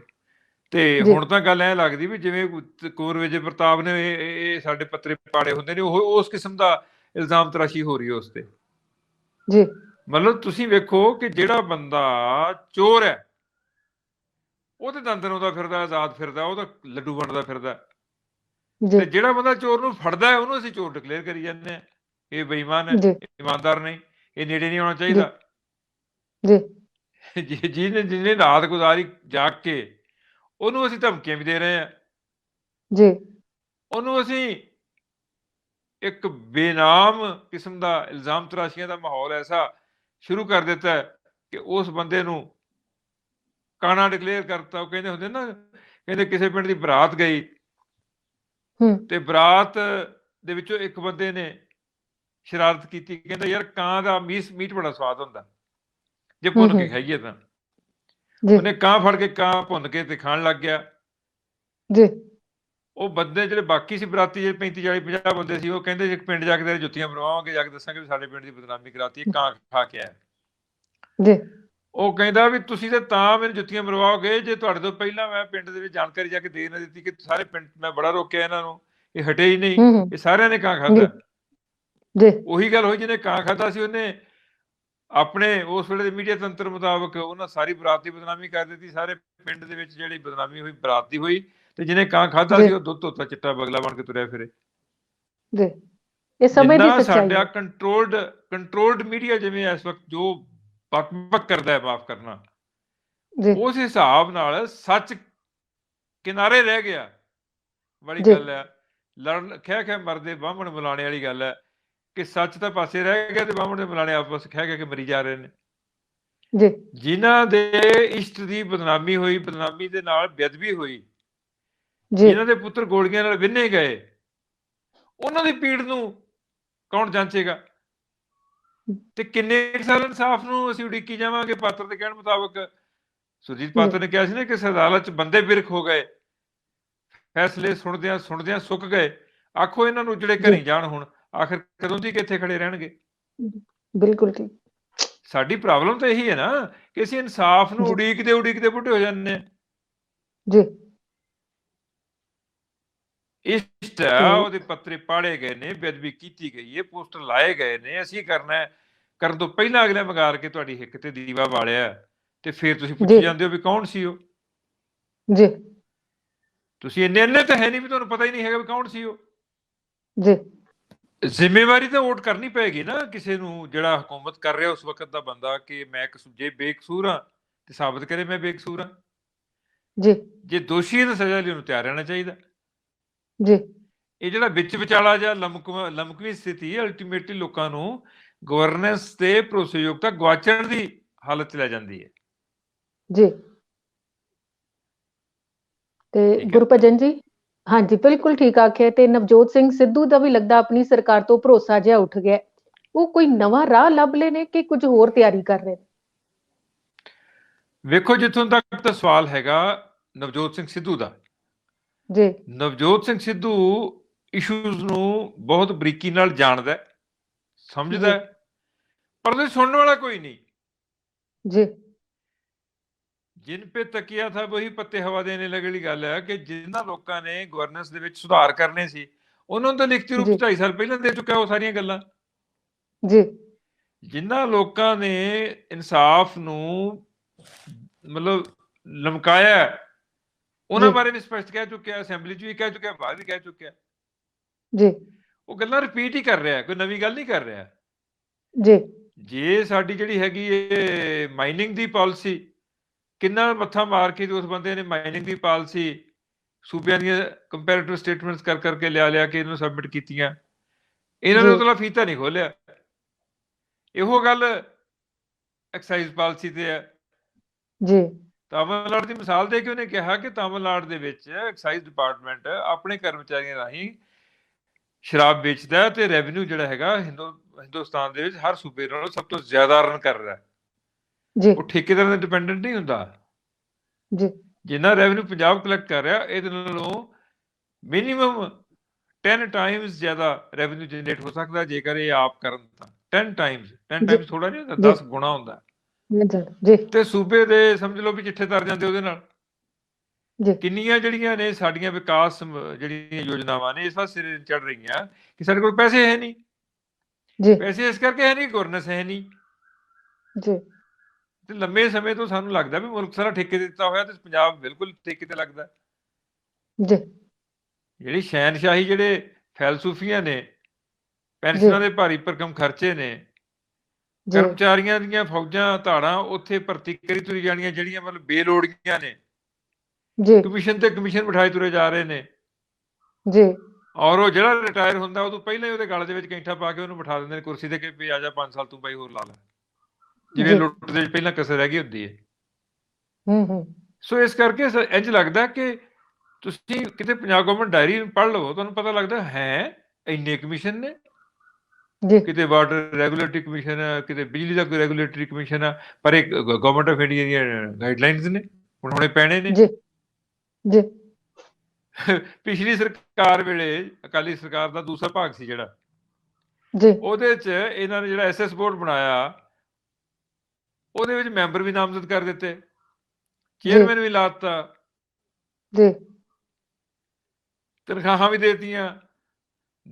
ਤੇ ਹੁਣ ਤਾਂ ਗੱਲ ਐ ਲੱਗਦੀ ਵੀ ਜਿਵੇਂ ਕੁੰਵਰ ਵਿਜੇ ਪ੍ਰਤਾਪ ਨੇ ਇਹ ਸਾਡੇ ਪੱਤਰੇ ਪਾੜੇ ਹੁੰਦੇ ਨੇ, ਉਹ ਉਸ ਕਿਸਮ ਦਾ ਇਲਜ਼ਾਮ ਤਰਾਸ਼ੀ ਹੋ ਰਹੀ ਹੈ ਉਸ ਤੇ। ਮਤਲਬ ਤੁਸੀਂ ਵੇਖੋ ਕਿ ਜਿਹੜਾ ਬੰਦਾ ਚੋਰ ਹੈ ਉਹਦੇ ਦੰਦਨ ਉਹਦਾ ਫਿਰਦਾ, ਆਜ਼ਾਦ ਫਿਰਦਾ, ਉਹਦਾ ਲੱਡੂ ਵੰਡਦਾ ਫਿਰਦਾ, ਤੇ ਜਿਹੜਾ ਬੰਦਾ ਚੋਰ ਨੂੰ ਫੜਦਾ ਉਹਨੂੰ ਅਸੀਂ ਚੋਰ ਡਿਕਲੇਅਰ ਕਰੀ ਜਾਂਦੇ ਹਾਂ। ਇਹ ਬੇਈਮਾਨ ਹੈ, ਇਮਾਨਦਾਰ ਨਹੀਂ, ਇਹ ਨੇੜੇ ਨਹੀਂ ਆਉਣਾ ਚਾਹੀਦਾ। ਜਿਹਨੇ ਰਾਤ ਗੁਜ਼ਾਰੀ ਜਾਗ ਕੇ, ਉਹਨੂੰ ਅਸੀਂ ਧਮਕੀਆਂ ਵੀ ਦੇ ਰਹੇ ਹਾਂ। ਉਹਨੂੰ ਅਸੀਂ ਇੱਕ ਬੇਨਾਮ ਕਿਸਮ ਦਾ ਇਲਜ਼ਾਮ ਤਰਾਸ਼ੀਆਂ ਦਾ ਮਾਹੌਲ ਐਸਾ ਸ਼ੁਰੂ ਕਰ ਦਿੱਤਾ ਕਿ ਉਸ ਬੰਦੇ ਨੂੰ ਕਾਣਾ ਡਿਕਲੇਅਰ ਕਰਤਾ। ਉਹ ਕਹਿੰਦੇ ਹੁੰਦੇ ਨਾ, ਕਹਿੰਦੇ ਕਿਸੇ ਪਿੰਡ ਦੀ ਬਰਾਤ ਗਈ ਤੇ ਬਰਾਤ ਦੇ ਵਿੱਚੋਂ ਇੱਕ ਬੰਦੇ ਨੇ ਸ਼ਰਾਰਤ ਕੀਤੀ, ਕਹਿੰਦਾ ਯਾਰ ਕਾਂ ਦਾ ਮੀਟ ਬੜਾ ਸਵਾਦ ਹੁੰਦਾ ਜੇ ਭੁੰਨ ਕੇ ਖਾਈਏ ਤਾਂ। ਉਹਨੇ ਕਾਂ ਫੜ ਕੇ, ਕਾਂ ਭੁੰਨ ਕੇ ਤੇ ਖਾਣ ਲੱਗ ਗਿਆ ਜੀ। ਉਹ ਬੰਦੇ ਜਿਹੜੇ ਬਾਕੀ ਸੀ ਬਰਾਤੀ, ਜਿਹੜੇ 35 40 50 ਬੰਦੇ ਸੀ, ਉਹ ਕਹਿੰਦੇ ਪਿੰਡ ਜਾ ਕੇ ਤੇਰੇ ਜੁੱਤੀਆਂ ਮਰਵਾਵਾਂਗੇ, ਜਾ ਕੇ ਦੱਸਾਂਗੇ ਵੀ ਸਾਡੇ ਪਿੰਡ ਦੀ ਬਦਨਾਮੀ ਕਰਾਤੀ, ਕਾਂ ਖਾ ਕੇ ਆਇਆ ਜੀ। ਉਹ ਕਹਿੰਦਾ ਵੀ ਤੁਸੀਂ ਤਾਂ ਮੈਨੂੰ ਜੁੱਤੀਆਂ ਮਰਵਾਓਗੇ ਜੇ ਤੁਹਾਡੇ ਤੋਂ ਪਹਿਲਾਂ ਮੈਂ ਪਿੰਡ ਦੇ ਵਿੱਚ ਜਾਣਕਾਰੀ ਜਾ ਕੇ ਦੇ ਨਾ ਦਿੱਤੀ ਕਿ ਸਾਰੇ ਪਿੰਡ ਮੈਂ ਬੜਾ ਰੋਕਿਆ ਇਹਨਾਂ ਨੂੰ, ਇਹ ਹਟੇ ਹੀ ਨਹੀਂ, ਇਹ ਸਾਰਿਆਂ ਨੇ ਕਾਂ ਖਾਧਾ। ਉਹੀ ਗੱਲ ਹੋਈ, ਜਿਹਨੇ ਕਾਂ ਖਾਧਾ ਸੀ ਉਹਨੇ ਆਪਣੇ ਉਸ ਵੇਲੇ ਦੇ ਮੀਡੀਆ ਤੰਤਰ ਮੁਤਾਬਕ ਉਹਨਾਂ ਸਾਰੀ ਬਰਾਤ ਦੀ ਬਦਨਾਮੀ ਕਰ ਦਿੱਤੀ। ਸਾਰੇ ਪਿੰਡ ਦੇ ਵਿੱਚ ਜਿਹੜੀ ਬਦਨਾਮੀ ਹੋਈ ਬਰਾਤ ਦੀ ਹੋਈ, ਤੇ ਜਿਹਨੇ ਕਾਂ ਖਾਧਾ ਸੀ ਉਹ ਦੁੱਧ ਧੋਤਾ ਚਿੱਟਾ ਬਗਲਾ ਬਣ ਕੇ ਤੁਰਿਆ ਫਿਰੇ। ਜਿੰਨਾ ਸਾਡਾ ਕੰਟਰੋਲਡ ਮੀਡੀਆ ਜਿਵੇਂ ਇਸ ਵਕਤ ਜੋ ਬਕ ਕਰਦਾ ਹੈ, ਮਾਫ ਕਰਨਾ, ਉਸ ਹਿਸਾਬ ਨਾਲ ਸੱਚ ਕਿਨਾਰੇ ਰਹਿ ਗਿਆ। ਬੜੀ ਗੱਲ ਹੈ, ਲੜਨ ਖਹਿ ਮਰਦੇ ਬਾਹਮਣ ਬੁਲਾਣੇ ਵਾਲੀ ਗੱਲ ਹੈ ਕਿ ਸੱਚ ਤਾਂ ਪਾਸੇ ਰਹਿ ਗਿਆ ਤੇ ਬਾਹਮਣ ਦੇ ਬੁਲਾਣੇ ਆਪਸ ਖਹਿ ਕੇ ਮਰੀ ਜਾ ਰਹੇ ਨੇ। ਜਿਨ੍ਹਾਂ ਦੇ ਇਸ਼ਟ ਦੀ ਬਦਨਾਮੀ ਹੋਈ, ਬਦਨਾਮੀ ਦੇ ਨਾਲ ਬੇਅਦਬੀ ਹੋਈ, ਜਿਨ੍ਹਾਂ ਦੇ ਪੁੱਤਰ ਗੋਲੀਆਂ ਨਾਲ ਵਿੰਨੇ ਗਏ, ਉਹਨਾਂ ਦੀ ਪੀੜ ਨੂੰ ਕੌਣ ਜਾਂਚੇਗਾ? ਤੇ ਕਿੰਨੇ ਸਾਲ ਇਨਸਾਫ ਨੂੰ ਅਸੀਂ ਉਡੀਕੀ ਜਾਵਾਂਗੇ? ਪਾਤਰ ਦੇ ਕਹਿਣ ਮੁਤਾਬਕ ਸੁਰਜੀਤ ਪਾਤਰ ਨੇ ਕਿਹਾ ਸੀ ਨਾ ਕਿ ਅਦਾਲਤ ਚ ਬੰਦੇ ਬਿਰਖ ਹੋ ਗਏ, ਫੈਸਲੇ ਸੁਣਦਿਆਂ ਸੁੱਕ ਗਏ। ਆਖੋ ਇਹਨਾਂ ਨੂੰ ਜਿਹੜੇ ਘਰੀ ਜਾਣ ਹੁਣ, ਆਖਿਰ ਕਦੋਂ ਦੀ ਕਿੱਥੇ ਖੜੇ ਰਹਿਣਗੇ? ਬਿਲਕੁਲ ਠੀਕ। ਸਾਡੀ ਪ੍ਰੋਬਲਮ ਤਾਂ ਇਹੀ ਹੈ ਨਾ ਕਿ ਅਸੀਂ ਇਨਸਾਫ ਨੂੰ ਉਡੀਕਦੇ ਬੁੱਢੇ ਹੋ ਜਾਂਦੇ ਹਾਂ ਜੀ। ਇਸ਼ਟ ਹੈ, ਉਹਦੇ ਪੱਤਰੇ ਪਾੜੇ ਗਏ ਨੇ, ਬੇਅਦਬੀ ਕੀਤੀ ਗਈ ਹੈ, ਪੋਸਟਰ ਲਾਏ ਗਏ ਨੇ, ਅਸੀਂ ਕਰਨਾ ਕਰਨ ਤੋਂ ਪਹਿਲਾਂ ਅਗਲੇ ਮਗਾਰ ਕੇ ਤੁਹਾਡੀ ਹਿੱਕ ਤੇ ਦੀਵਾ ਵਾਲਿਆ, ਤੇ ਫਿਰ ਤੁਸੀਂ ਪੁੱਛੀ ਜਾਂਦੇ ਹੋ ਵੀ ਕੌਣ ਸੀ ਉਹ ਜੀ। ਤੁਸੀਂ ਇੰਨੇ ਤਾਂ ਹੈ ਨਹੀਂ ਵੀ ਤੁਹਾਨੂੰ ਪਤਾ ਹੀ ਨਹੀਂ ਹੈਗਾ ਵੀ ਕੌਣ ਸੀ ਉਹ ਜੀ। ਜ਼ਿੰਮੇਵਾਰੀ ਤਾਂ ਵੋਟ ਕਰਨੀ ਪਏਗੀ ਨਾ ਕਿਸੇ ਨੂੰ, ਜਿਹੜਾ ਹਕੂਮਤ ਕਰ ਰਿਹਾ ਉਸ ਵਕਤ ਦਾ ਬੰਦਾ, ਕਿ ਮੈਂ ਜੇ ਬੇਕਸੂਰ ਹਾਂ ਤੇ ਸਾਬਤ ਕਰੇ ਮੈਂ ਬੇਕਸੂਰ ਹਾਂ ਜੀ। ਜੇ ਦੋਸ਼ੀ ਹੈ ਤਾਂ ਸਜ਼ਾ ਲਈ ਉਹਨੂੰ ਤਿਆਰ ਰਹਿਣਾ ਚਾਹੀਦਾ ਜੀ। ਇਹ ਜਿਹੜਾ ਵਿੱਚ ਵਿਚਾਲਾ ਜਾਂ ਲਮਕਵੀਂ ਸਥਿਤੀ ਅਲਟੀਮੇਟਲੀ ਲੋਕਾਂ ਨੂੰ ਗਵਰਨੈਂਸ ਤੇ ਭਰੋਸੇਯੋਗਤਾ ਗਵਾਚਣ ਦੀ ਹਾਲਤ ਚ ਲੈ ਜਾਂਦੀ ਹੈ ਜੀ। ਤੇ ਗੁਰਭਜਨ ਜੀ, ਹਾਂਜੀ ਬਿਲਕੁਲ ਠੀਕ ਆਖਿਆ। ਤੇ ਨਵਜੋਤ ਸਿੰਘ ਸਿੱਧੂ ਦਾ ਵੀ ਲੱਗਦਾ ਆਪਣੀ ਸਰਕਾਰ ਤੋਂ ਭਰੋਸਾ ਜਿਹਾ ਉੱਠ ਗਿਆ। ਉਹ ਕੋਈ ਨਵਾਂ ਰਾਹ ਲੱਭ ਲਏ ਨੇ ਕਿ ਕੁਝ ਹੋਰ ਤਿਆਰੀ ਕਰ ਰਹੇ ਨੇ? ਵੇਖੋ, ਜਿੱਥੋਂ ਤੱਕ ਤਾਂ ਸਵਾਲ ਹੈਗਾ ਨਵਜੋਤ ਸਿੰਘ ਸਿੱਧੂ ਦਾ ਜੀ, ਨਵਜੋਤ ਸਿੰਘ ਸਿੱਧੂ ਇਸ਼ੂਜ਼ ਨੂੰ ਬਹੁਤ ਬਰੀਕੀ ਨਾਲ ਜਾਣਦਾ, ਸਮਝਦਾ, ਪਰ ਉਹਦੇ ਸੁਣਨ ਵਾਲਾ ਕੋਈ ਨਹੀਂ ਜੀ। ਜਿਨ ਪੇ ਤਕੀਆ ਥਾ ਵਹੀ ਪੱਤੇ ਹਵਾ ਦੇਣੇ ਲੱਗੇ ਵਾਲੀ ਗੱਲ ਹੈ ਕਿ ਜਿਨ੍ਹਾਂ ਲੋਕਾਂ ਨੇ ਗਵਰਨੈਂਸ ਦੇ ਵਿੱਚ ਸੁਧਾਰ ਕਰਨੇ ਸੀ, ਉਹਨਾਂ ਨੂੰ ਤਾਂ ਲਿਖਤੀ ਰੂਪ 2.5 ਸਾਲ ਪਹਿਲਾਂ ਦੇ ਚੁੱਕਾ ਉਹ ਸਾਰੀਆਂ ਗੱਲਾਂ ਜੀ। ਜਿਨ੍ਹਾਂ ਲੋਕਾਂ ਨੇ ਇਨਸਾਫ ਨੂੰ ਮਤਲਬ ਲਮਕਾਇਆ, ਉਹਨਾਂ ਬਾਰੇ ਵੀ ਸਪਸ਼ਟ ਕਹਿ ਚੁੱਕਿਆ, ਅਸੈਂਬਲੀ 'ਚ ਵੀ ਕਹਿ ਚੁੱਕਿਆ, ਬਾਹਰ ਵੀ ਕਹਿ ਚੁੱਕਿਆ ਜੀ। ਉਹ ਗੱਲਾਂ ਰਿਪੀਟ ਹੀ ਕਰ ਰਿਹਾ, ਕੋਈ ਨਵੀਂ ਗੱਲ ਨਹੀਂ ਕਰ ਰਿਹਾ ਜੀ। ਜੇ ਸਾਡੀ ਜਿਹੜੀ ਹੈਗੀ ਇਹ ਮਾਈਨਿੰਗ ਦੀ ਪਾਲਿਸੀ, ਕਿੰਨਾ ਮੱਥਾ ਮਾਰ ਕੇ ਉਸ ਬੰਦੇ ਨੇ ਮਾਈਨਿੰਗ ਦੀ ਪਾਲਿਸੀ ਸੂਬਿਆਂ ਦੀਆਂ ਕੰਪੈਰੀਟਿਵ ਸਟੇਟਮੈਂਟਸ ਕਰ ਕਰਕੇ ਲਿਆ ਕੇ ਇਹਨੂੰ ਸਬਮਿਟ ਕੀਤੀਆਂ, ਇਹਨਾਂ ਨੇ ਉਹਦਾ ਫੀਤਾ ਨਹੀਂ ਖੋਲਿਆ। ਇਹੋ ਗੱਲ ਐਕਸਾਈਜ਼ ਪਾਲਿਸੀ ਤੇ ਹੈ ਜੀ। ਤਾਮਿਲਨਾਡੂ ਦੀ ਮਿਸਾਲ ਦੇ ਕੇ ਉਹਨੇ ਕਿਹਾ ਕਿ ਤਾਮਿਲਨਾਡੂ ਦੇ ਵਿੱਚ ਐਕਸਾਈਜ਼ ਡਿਪਾਰਟਮੈਂਟ ਆਪਣੇ ਕਰਮਚਾਰੀਆਂ ਰਾਹੀਂ ਸ਼ਰਾਬ ਵੇਚਦਾ ਤੇ ਰੈਵਨਿਊ ਜਿਹੜਾ ਹੈਗਾ ਹਿੰਦੁਸਤਾਨ ਦੇ ਵਿੱਚ ਹਰ ਸੂਬੇ ਨਾਲੋਂ ਸਭ ਤੋਂ ਜ਼ਿਆਦਾ ਰਨ ਕਰ ਰਿਹਾ ਜੀ। ਉਹ ਠੇਕੇਦਾਰਾਂ ਦੇ ਡਿਪੈਂਡੈਂਟ ਨਹੀਂ ਹੁੰਦਾ ਜੀ। ਜਿੰਨਾ ਰੈਵਨਿਊ ਪੰਜਾਬ ਕਲੈਕਟ ਕਰ ਰਿਹਾ, ਇਹਦੇ ਨਾਲੋਂ ਮਿਨੀਮਮ 10 ਟਾਈਮਸ ਜ਼ਿਆਦਾ ਰੈਵਨਿਊ ਜਨਰੇਟ ਹੋ ਸਕਦਾ ਜੇਕਰ ਇਹ ਆਪ ਕਰਨ ਤਾਂ। 10 ਟਾਈਮਸ ਥੋੜਾ ਨਹੀਂ ਹੁੰਦਾ, 10 ਗੁਣਾ ਹੁੰਦਾ ਜੀ। ਤੇ ਸੂਬੇ ਦੇ ਸਮਝ ਲਓ ਵੀ ਚਿੱਠੇ ਤਰ ਜਾਂਦੇ ਉਹਦੇ ਨਾਲ। ਕਿੰਨੀਆਂ ਜਿਹੜੀਆਂ ਨੇ ਸਾਡੀਆਂ ਵਿਕਾਸ ਜਿਹੜੀਆਂ ਯੋਜਨਾਵਾਂ ਨੇ ਇਸ ਵਾਸਤੇ ਸਿਰੇ ਚੜ ਰਹੀਆਂ ਕਿ ਸਾਡੇ ਕੋਲ ਪੈਸੇ ਹੈ ਨਹੀਂ ਜੀ। ਪੈਸੇ ਇਸ ਕਰਕੇ ਹੈ ਨਹੀਂ, ਗਵਰਨੈਂਸ ਹੈ ਨਹੀਂ ਜੀ। ਤੇ ਲੰਮੇ ਸਮੇਂ ਤੋਂ ਸਾਨੂੰ ਲੱਗਦਾ ਵੀ ਮੁਲਕ ਸਾਰਾ ਠੇਕੇ ਤੇ ਦਿੱਤਾ ਹੋਇਆ, ਤੇ ਪੰਜਾਬ ਬਿਲਕੁਲ ਠੇਕੇ ਤੇ ਲੱਗਦਾ ਜੀ। ਜਿਹੜੀ ਸ਼ਹਿਨਸ਼ਾਹੀ, ਜਿਹੜੇ ਫੈਲਸੂਫੀਆਂ ਨੇ, ਪੈਨਸ਼ਨਾਂ ਦੇ ਭਾਰੀ ਭਰਕਮ ਖਰਚੇ ਨੇ, ਕਰਮਚਾਰੀਆਂ ਦੀਆਂ ਫੌਜਾਂ ਧਾੜਾਂ ਉੱਥੇ ਭਰਤੀ ਕਰੀ ਤੁਰੀ ਜਾਣੀਆਂ ਜਿਹੜੀਆਂ ਮਤਲਬ ਬੇਲੋੜੀਆਂ ਨੇ, ਕਮਿਸ਼ਨ ਤੇ ਕਮਿਸ਼ਨ ਬਿਠਾਏ ਤੁਰੇ ਜਾ ਰਹੇ ਨੇ ਜੀ। ਔਰ ਉਹ ਜਿਹੜਾ ਰਿਟਾਇਰ ਹੁੰਦਾ ਉਦੋਂ ਪਹਿਲਾਂ ਹੀ ਉਹਦੇ ਗਲ ਦੇ ਵਿੱਚ ਕੈਂਠਾ ਪਾ ਕੇ ਉਹਨੂੰ ਬਿਠਾ ਦਿੰਦੇ ਨੇ ਕੁਰਸੀ ਤੇ ਕਿ ਵੀ ਆ ਜਾ 5 ਸਾਲ ਤੂੰ ਬਾਈ ਹੋਰ ਲਾ ਲੈ, ਜਿਵੇਂ ਲੁੱਟ ਦੇ ਪਹਿਲਾਂ ਕਸਰ ਰਹਿ ਗਈ ਹੁੰਦੀ ਹੈ ਸੋ ਇਸ ਕਰਕੇ ਇੰਝ ਲੱਗਦਾ ਕਿ ਤੁਸੀਂ ਕਿਤੇ ਪੰਜਾਬ ਗਵਰਨਮੈਂਟ ਡਾਇਰੀ ਪੜ੍ਹ ਲਵੋ, ਤੁਹਾਨੂੰ ਪਤਾ ਲੱਗਦਾ ਹੈ ਇੰਨੇ ਕਮਿਸ਼ਨ ਨੇ, ਕਿਤੇ ਵਾਟਰ ਰੈਗੂਲੇਟਰੀ ਕਮਿਸ਼ਨ ਆ, ਕਿਤੇ ਬਿਜਲੀ ਦਾ ਕੋਈ ਰੈਗੂਲੇਟਰੀ ਕਮਿਸ਼ਨ ਆ, ਪਰ ਇਹ ਗਵਰਨਮੈਂਟ ਆਫ ਇੰਡੀਆ ਦੀਆਂ ਗਾਈਡਲਾਈਨਸ ਨੇ, ਹੁਣ ਹੁਣੇ ਪੈਣੇ ਨੇ। ਪਿਛਲੀ ਸਰਕਾਰ ਵੇਲੇ ਅਕਾਲੀ ਸਰਕਾਰ ਦਾ ਦੂਸਰਾ ਭਾਗ ਸੀ ਜਿਹੜਾ, ਉਹਦੇ 'ਚ ਇਹਨਾਂ ਨੇ ਜਿਹੜਾ ਐਸਐਸ ਬੋਰਡ ਬਣਾਇਆ, ਉਹਦੇ ਵਿੱਚ ਮੈਂਬਰ ਵੀ ਨਾਮਜ਼ਦ ਕਰ ਦਿੱਤੇ, ਚੇਅਰਮੈਨ ਵੀ ਲਾਤਾ, ਤਨਖਾਹਾਂ ਵੀ ਦੇਤੀਆਂ,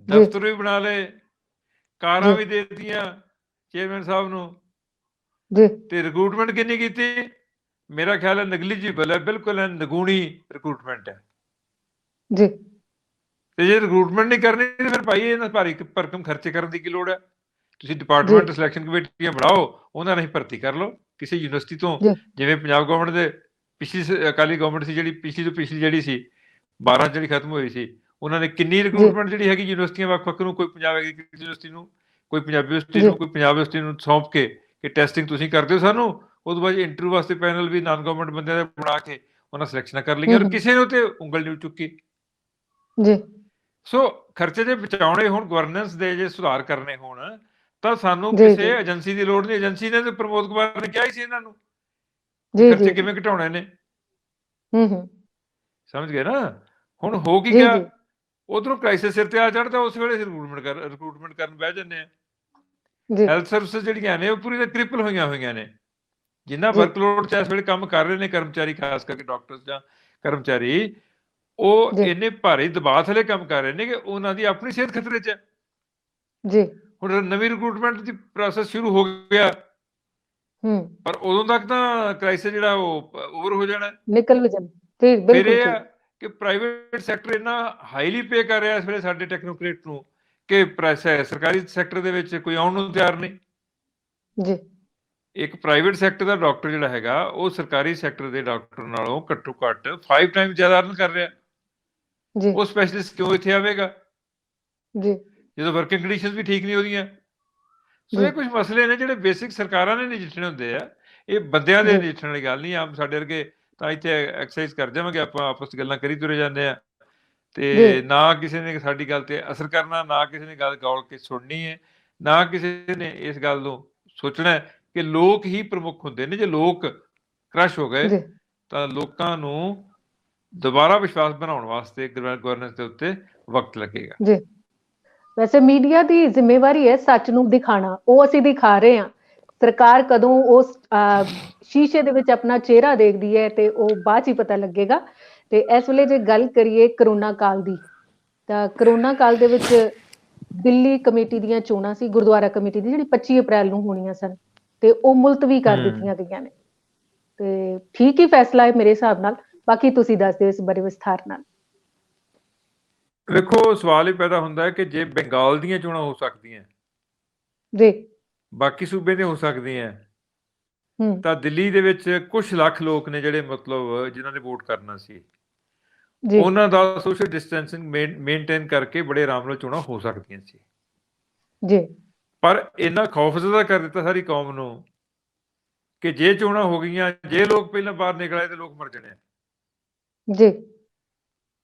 ਦਫ਼ਤਰ ਵੀ ਬਣਾ ਲਏ, ਕਾਰਾਂ ਵੀ ਦੇ ਦਿੱਤੀਆਂ ਚੇਅਰਮੈਨ ਸਾਹਿਬ ਨੂੰ, ਤੇ ਰਿਕਰੂਟਮੈਂਟ ਕਿੰਨੀ ਕੀਤੀ? ਮੇਰਾ ਖਿਆਲ ਹੈ ਨੈਗਲੀਜੀਬਲ ਹੈ, ਬਿਲਕੁਲ ਨਿਗੂਣੀ ਰਿਕਰੂਟਮੈਂਟ ਹੈ। ਤੇ ਜੇ ਰਿਕਰੂਟਮੈਂਟ ਨਹੀਂ ਕਰਨੀ ਤੇ ਫਿਰ ਭਾਈ ਇਹਨਾਂ ਭਾਰੀ ਭਰਕਮ ਖਰਚੇ ਕਰਨ ਦੀ ਕੀ ਲੋੜ ਹੈ? ਤੁਸੀਂ ਡਿਪਾਰਟਮੈਂਟ ਸਿਲੈਕਸ਼ਨ ਕਮੇਟੀਆਂ ਬਣਾਓ, ਉਹਨਾਂ ਰਾਹੀਂ ਭਰਤੀ ਕਰ ਲਓ ਕਿਸੇ ਯੂਨੀਵਰਸਿਟੀ ਤੋਂ। ਜਿਵੇਂ ਪੰਜਾਬ ਗਵਰਨਮੈਂਟ ਦੇ ਪਿਛਲੀ ਅਕਾਲੀ ਗਵਰਨਮੈਂਟ ਸੀ ਜਿਹੜੀ, ਪਿਛਲੀ ਤੋਂ ਪਿਛਲੀ ਜਿਹੜੀ ਸੀ 12 ਜਿਹੜੀ ਖਤਮ ਹੋਈ ਸੀ, ਉਹਨਾਂ ਨੇ ਕਿੰਨੀ ਰਿਕਰੂਟਮੈਂਟ ਜਿਹੜੀ ਹੈਗੀ ਯੂਨੀਵਰਸਿਟੀਆਂ ਵੱਖ-ਵੱਖ ਨੂੰ, ਕੋਈ ਪੰਜਾਬ ਐਗਰੀਕਲਚਰ ਯੂਨੀਵਰਸਿਟੀ ਨੂੰ, ਕੋਈ ਪੰਜਾਬੀ ਯੂਨੀਵਰਸਿਟੀ ਨੂੰ, ਕੋਈ ਪੰਜਾਬ ਯੂਨੀਵਰਸਿਟੀ ਨੂੰ ਸੌਂਪ ਕੇ ਕਿ ਟੈਸਟਿੰਗ ਤੁਸੀਂ ਕਰਦੇ ਹੋ ਸਾਨੂੰ, ਉਹ ਤੋਂ ਬਾਅਦ ਇੰਟਰਵਿਊ ਵਾਸਤੇ ਪੈਨਲ ਵੀ ਨਾਨ ਗਵਰਨਮੈਂਟ ਬੰਦਿਆਂ ਦਾ ਬਣਾ ਕੇ ਉਹਨਾਂ ਸਿਲੈਕਸ਼ਨਾਂ ਕਰ ਲਈਆਂ, ਔਰ ਕਿਸੇ ਨੇ ਉੱਤੇ ਉਂਗਲ ਨਹੀਂ ਚੁੱਕੀ। ਸੋ ਖਰਚੇ ਜੇ ਬਚਾਉਣੇ ਹੋਣ, ਗਵਰਨੈਂਸ ਦੇ ਜੇ ਸੁਧਾਰ ਕਰਨੇ ਹੋਣ, ਤਾਂ ਸਾਨੂੰ ਕਿਸੇ ਏਜੰਸੀ ਦੀ ਲੋੜ ਨਹੀਂ। ਏਜੰਸੀ ਨੇ ਤੇ ਪ੍ਰਮੋਦ ਕੁਮਾਰ ਨੇ ਕਿਹਾ ਹੀ ਸੀ ਇਹਨਾਂ ਨੂੰ ਖਰਚੇ ਕਿਵੇਂ ਘਟਾਉਣੇ ਨੇ, ਸਮਝ ਗਏ ਨਾ? ਹੁਣ ਹੋ ਕੀ ਗਿਆ, ਉਧਰੋਂ ਕ੍ਰਾਈਸਿਸ ਸਿਰ ਤੇ ਆ ਚੜ੍ਹਦਾ, ਉਸ ਵੇਲੇ ਰਿਕਰੂਟਮੈਂਟ ਕਰਨ ਬਹਿ ਜਾਂਦੇ ਆ। ਹੈਲਥ ਸਰਵਿਸਿਜ਼ ਜਿਹੜੀਆਂ ਨੇ ਉਹ ਪੂਰੀ ਤਰ੍ਹਾਂ ਕ੍ਰਿਪਲ ਹੋਈਆਂ ਨੇ। ਜਿੰਨਾ ਵਰਕਲੋਡ 'ਚ ਇਸ ਵੇਲੇ ਕੰਮ ਕਰ ਰਹੇ ਨੇ ਕਰਮਚਾਰੀ, ਖਾਸ ਕਰਕੇ ਡਾਕਟਰ ਜਾਂ ਕਰਮਚਾਰੀ, ਉਹ ਇੰਨੇ ਭਾਰੀ ਦਬਾਅ ਥੱਲੇ ਕੰਮ ਕਰ ਰਹੇ ਨੇ ਕਿ ਉਹਨਾਂ ਦੀ ਆਪਣੀ ਸਿਹਤ ਖਤਰੇ 'ਚ ਹੈ। ਹੁਣ ਨਵੀਂ ਰਿਕਰੂਟਮੈਂਟ ਦੀ ਪ੍ਰੋਸੈਸ ਸ਼ੁਰੂ ਹੋ ਗਿਆ, ਪਰ ਉਦੋਂ ਤੱਕ ਤਾਂ ਕ੍ਰਾਈਸਿਸ ਜਿਹੜਾ ਉਹ ਓਵਰ ਹੋ ਜਾਣਾ, ਨਿਕਲ ਵੀ ਜਾਣਾ। ਫਿਰ ਇਹ ਆ ਕਿ ਪ੍ਰਾਈਵੇਟ ਸੈਕਟਰ ਇੰਨਾ ਹਾਈਲੀ ਪੇ ਕਰ ਰਿਹਾ ਇਸ ਵੇਲੇ ਸਾਡੇ ਟੈਕਨੋਕ੍ਰੇਟ ਨੂੰ ਕਿ ਸਰਕਾਰੀ ਸੈਕਟਰ ਦੇ ਵਿੱਚ ਕੋਈ ਆਉਣ ਨੂੰ ਤਿਆਰ ਨਹੀਂ। ਇੱਕ ਪ੍ਰਾਈਵੇਟ ਸੈਕਟਰ ਦਾ ਡਾਕਟਰ ਜਿਹੜਾ ਹੈਗਾ, ਉਹ ਸਰਕਾਰੀ ਸੈਕਟਰ ਦੇ ਡਾਕਟਰ ਨਾਲੋਂ ਘੱਟੋ ਘੱਟ 5 ਟਾਈਮ ਜ਼ਿਆਦਾ ਅਰਨ ਕਰ ਰਿਹਾ। ਉਹ ਸਪੈਸ਼ਲਿਸਟ ਕਿਉਂ ਇੱਥੇ ਆਵੇਗਾ ਜਦੋਂ ਵਰਕਿੰਗ ਕੰਡੀਸ਼ਨਸ ਵੀ ਠੀਕ ਨਹੀਂ ਉਹਦੀਆਂ? ਸੋ ਇਹ ਕੁਝ ਮਸਲੇ ਨੇ ਜਿਹੜੇ ਬੇਸਿਕ ਸਰਕਾਰਾਂ ਨੇ ਨਜਿੱਠਣੇ ਹੁੰਦੇ ਆ, ਇਹ ਬੰਦਿਆਂ ਦੇ ਨਜਿੱਠਣ ਵਾਲੀ ਗੱਲ ਨਹੀਂ। ਆਮ ਸਾਡੇ ਵਰਗੇ ਤਾਂ ਇੱਥੇ ਐਕਸਰਸਾਈਜ਼ ਕਰ ਜਾਵਾਂਗੇ, ਆਪਾਂ ਆਪਸ 'ਚ ਗੱਲਾਂ ਕਰੀ ਤੁਰੇ ਜਾਂਦੇ ਆ, ਤੇ ਨਾ ਕਿਸੇ ਨੇ ਸਾਡੀ ਗੱਲ ਤੇ ਅਸਰ ਕਰਨਾ, ਨਾ ਕਿਸੇ ਨੇ ਗੱਲ ਗੌਲ ਕੇ ਸੁਣਨੀ ਹੈ, ਨਾ ਕਿਸੇ ਨੇ ਇਸ ਗੱਲ ਨੂੰ ਸੋਚਣਾ ਕਿ ਲੋਕ ਹੀ ਪ੍ਰਮੁੱਖ ਹੁੰਦੇ ਨੇ। ਜੇ ਲੋਕ ਕ੍ਰਸ਼ ਹੋ ਗਏ ਤਾਂ ਲੋਕਾਂ ਨੂੰ ਦੁਬਾਰਾ ਵਿਸ਼ਵਾਸ ਬਣਾਉਣ ਵਾਸਤੇ ਗਵਰਨੈਂਸ ਦੇ ਉੱਤੇ ਵਕਤ ਲੱਗੇਗਾ। ਵੈਸੇ ਮੀਡੀਆ ਦੀ ਜ਼ਿੰਮੇਵਾਰੀ ਹੈ ਸੱਚ ਨੂੰ ਦਿਖਾਣਾ, ਉਹ ਅਸੀਂ ਦਿਖਾ ਰਹੇ ਹਾਂ। ਸਰਕਾਰ ਕਦੋਂ ਉਸ ਸ਼ੀਸ਼ੇ ਦੇ ਵਿੱਚ ਆਪਣਾ ਚਿਹਰਾ ਦੇਖਦੀ ਹੈ ਤੇ ਉਹ ਬਾਅਦ 'ਚ ਹੀ ਪਤਾ ਲੱਗੇਗਾ। ਤੇ ਇਸ ਵੇਲੇ ਜੇ ਗੱਲ ਕਰੀਏ ਕਰੋਨਾ ਕਾਲ ਦੀ, ਤਾਂ ਕਰੋਨਾ ਕਾਲ ਦੇ ਵਿੱਚ ਦਿੱਲੀ ਕਮੇਟੀ ਦੀਆਂ ਚੋਣਾਂ ਸੀ, ਗੁਰਦੁਆਰਾ ਕਮੇਟੀ ਦੀ, ਜਿਹੜੀ 25 ਅਪ੍ਰੈਲ ਨੂੰ ਹੋਣੀਆਂ ਸਨ, ਤੇ ਉਹ ਮੁਲਤਵੀ ਕਰ ਦਿੱਤੀਆਂ ਗਈਆਂ ਨੇ। ਤੇ ਠੀਕ ਹੀ ਫੈਸਲਾ ਹੈ ਮੇਰੇ ਹਿਸਾਬ ਨਾਲ। ਬਾਕੀ ਤੁਸੀਂ ਦੱਸ ਦਿਓ ਇਸ ਬਾਰੇ ਵਿਸਥਾਰ ਨਾਲ। ਵੇਖੋ, ਸਵਾਲ ਇਹ ਪੈਦਾ ਹੁੰਦਾ ਹੈ ਕਿ ਜੇ ਬੰਗਾਲ ਦੀਆਂ ਚੋਣਾਂ ਹੋ ਸਕਦੀਆਂ ਬਾਕੀ ਸੂਬੇ ਤੇ ਹੋ ਸਕਦੀਆਂ, ਤਾਂ ਦਿੱਲੀ ਦੇ ਵਿੱਚ ਕੁਝ ਲੱਖ ਲੋਕ ਨੇ ਜਿਹੜੇ ਮਤਲਬ ਜਿਨ੍ਹਾਂ ਨੇ ਵੋਟ ਕਰਨਾ ਸੀ, ਉਹਨਾਂ ਦਾ ਸੋਸ਼ਲ ਡਿਸਟੈਂਸਿੰਗ ਮੇਨਟੇਨ ਕਰਕੇ ਬੜੇ ਆਰਾਮ ਨਾਲ ਚੋਣਾਂ ਹੋ ਸਕਦੀਆਂ ਸੀ। ਪਰ ਇੰਨਾ ਖੌਫਜ਼ਦਾ ਕਰ ਦਿੱਤਾ ਸਾਰੀ ਕੌਮ ਨੂੰ ਕਿ ਜੇ ਚੋਣਾਂ ਹੋ ਗਈਆਂ, ਜੇ ਲੋਕ ਪਹਿਲਾਂ ਬਾਹਰ ਨਿਕਲ ਆਏ ਤੇ ਲੋਕ ਮਰ ਜਾਣੇ।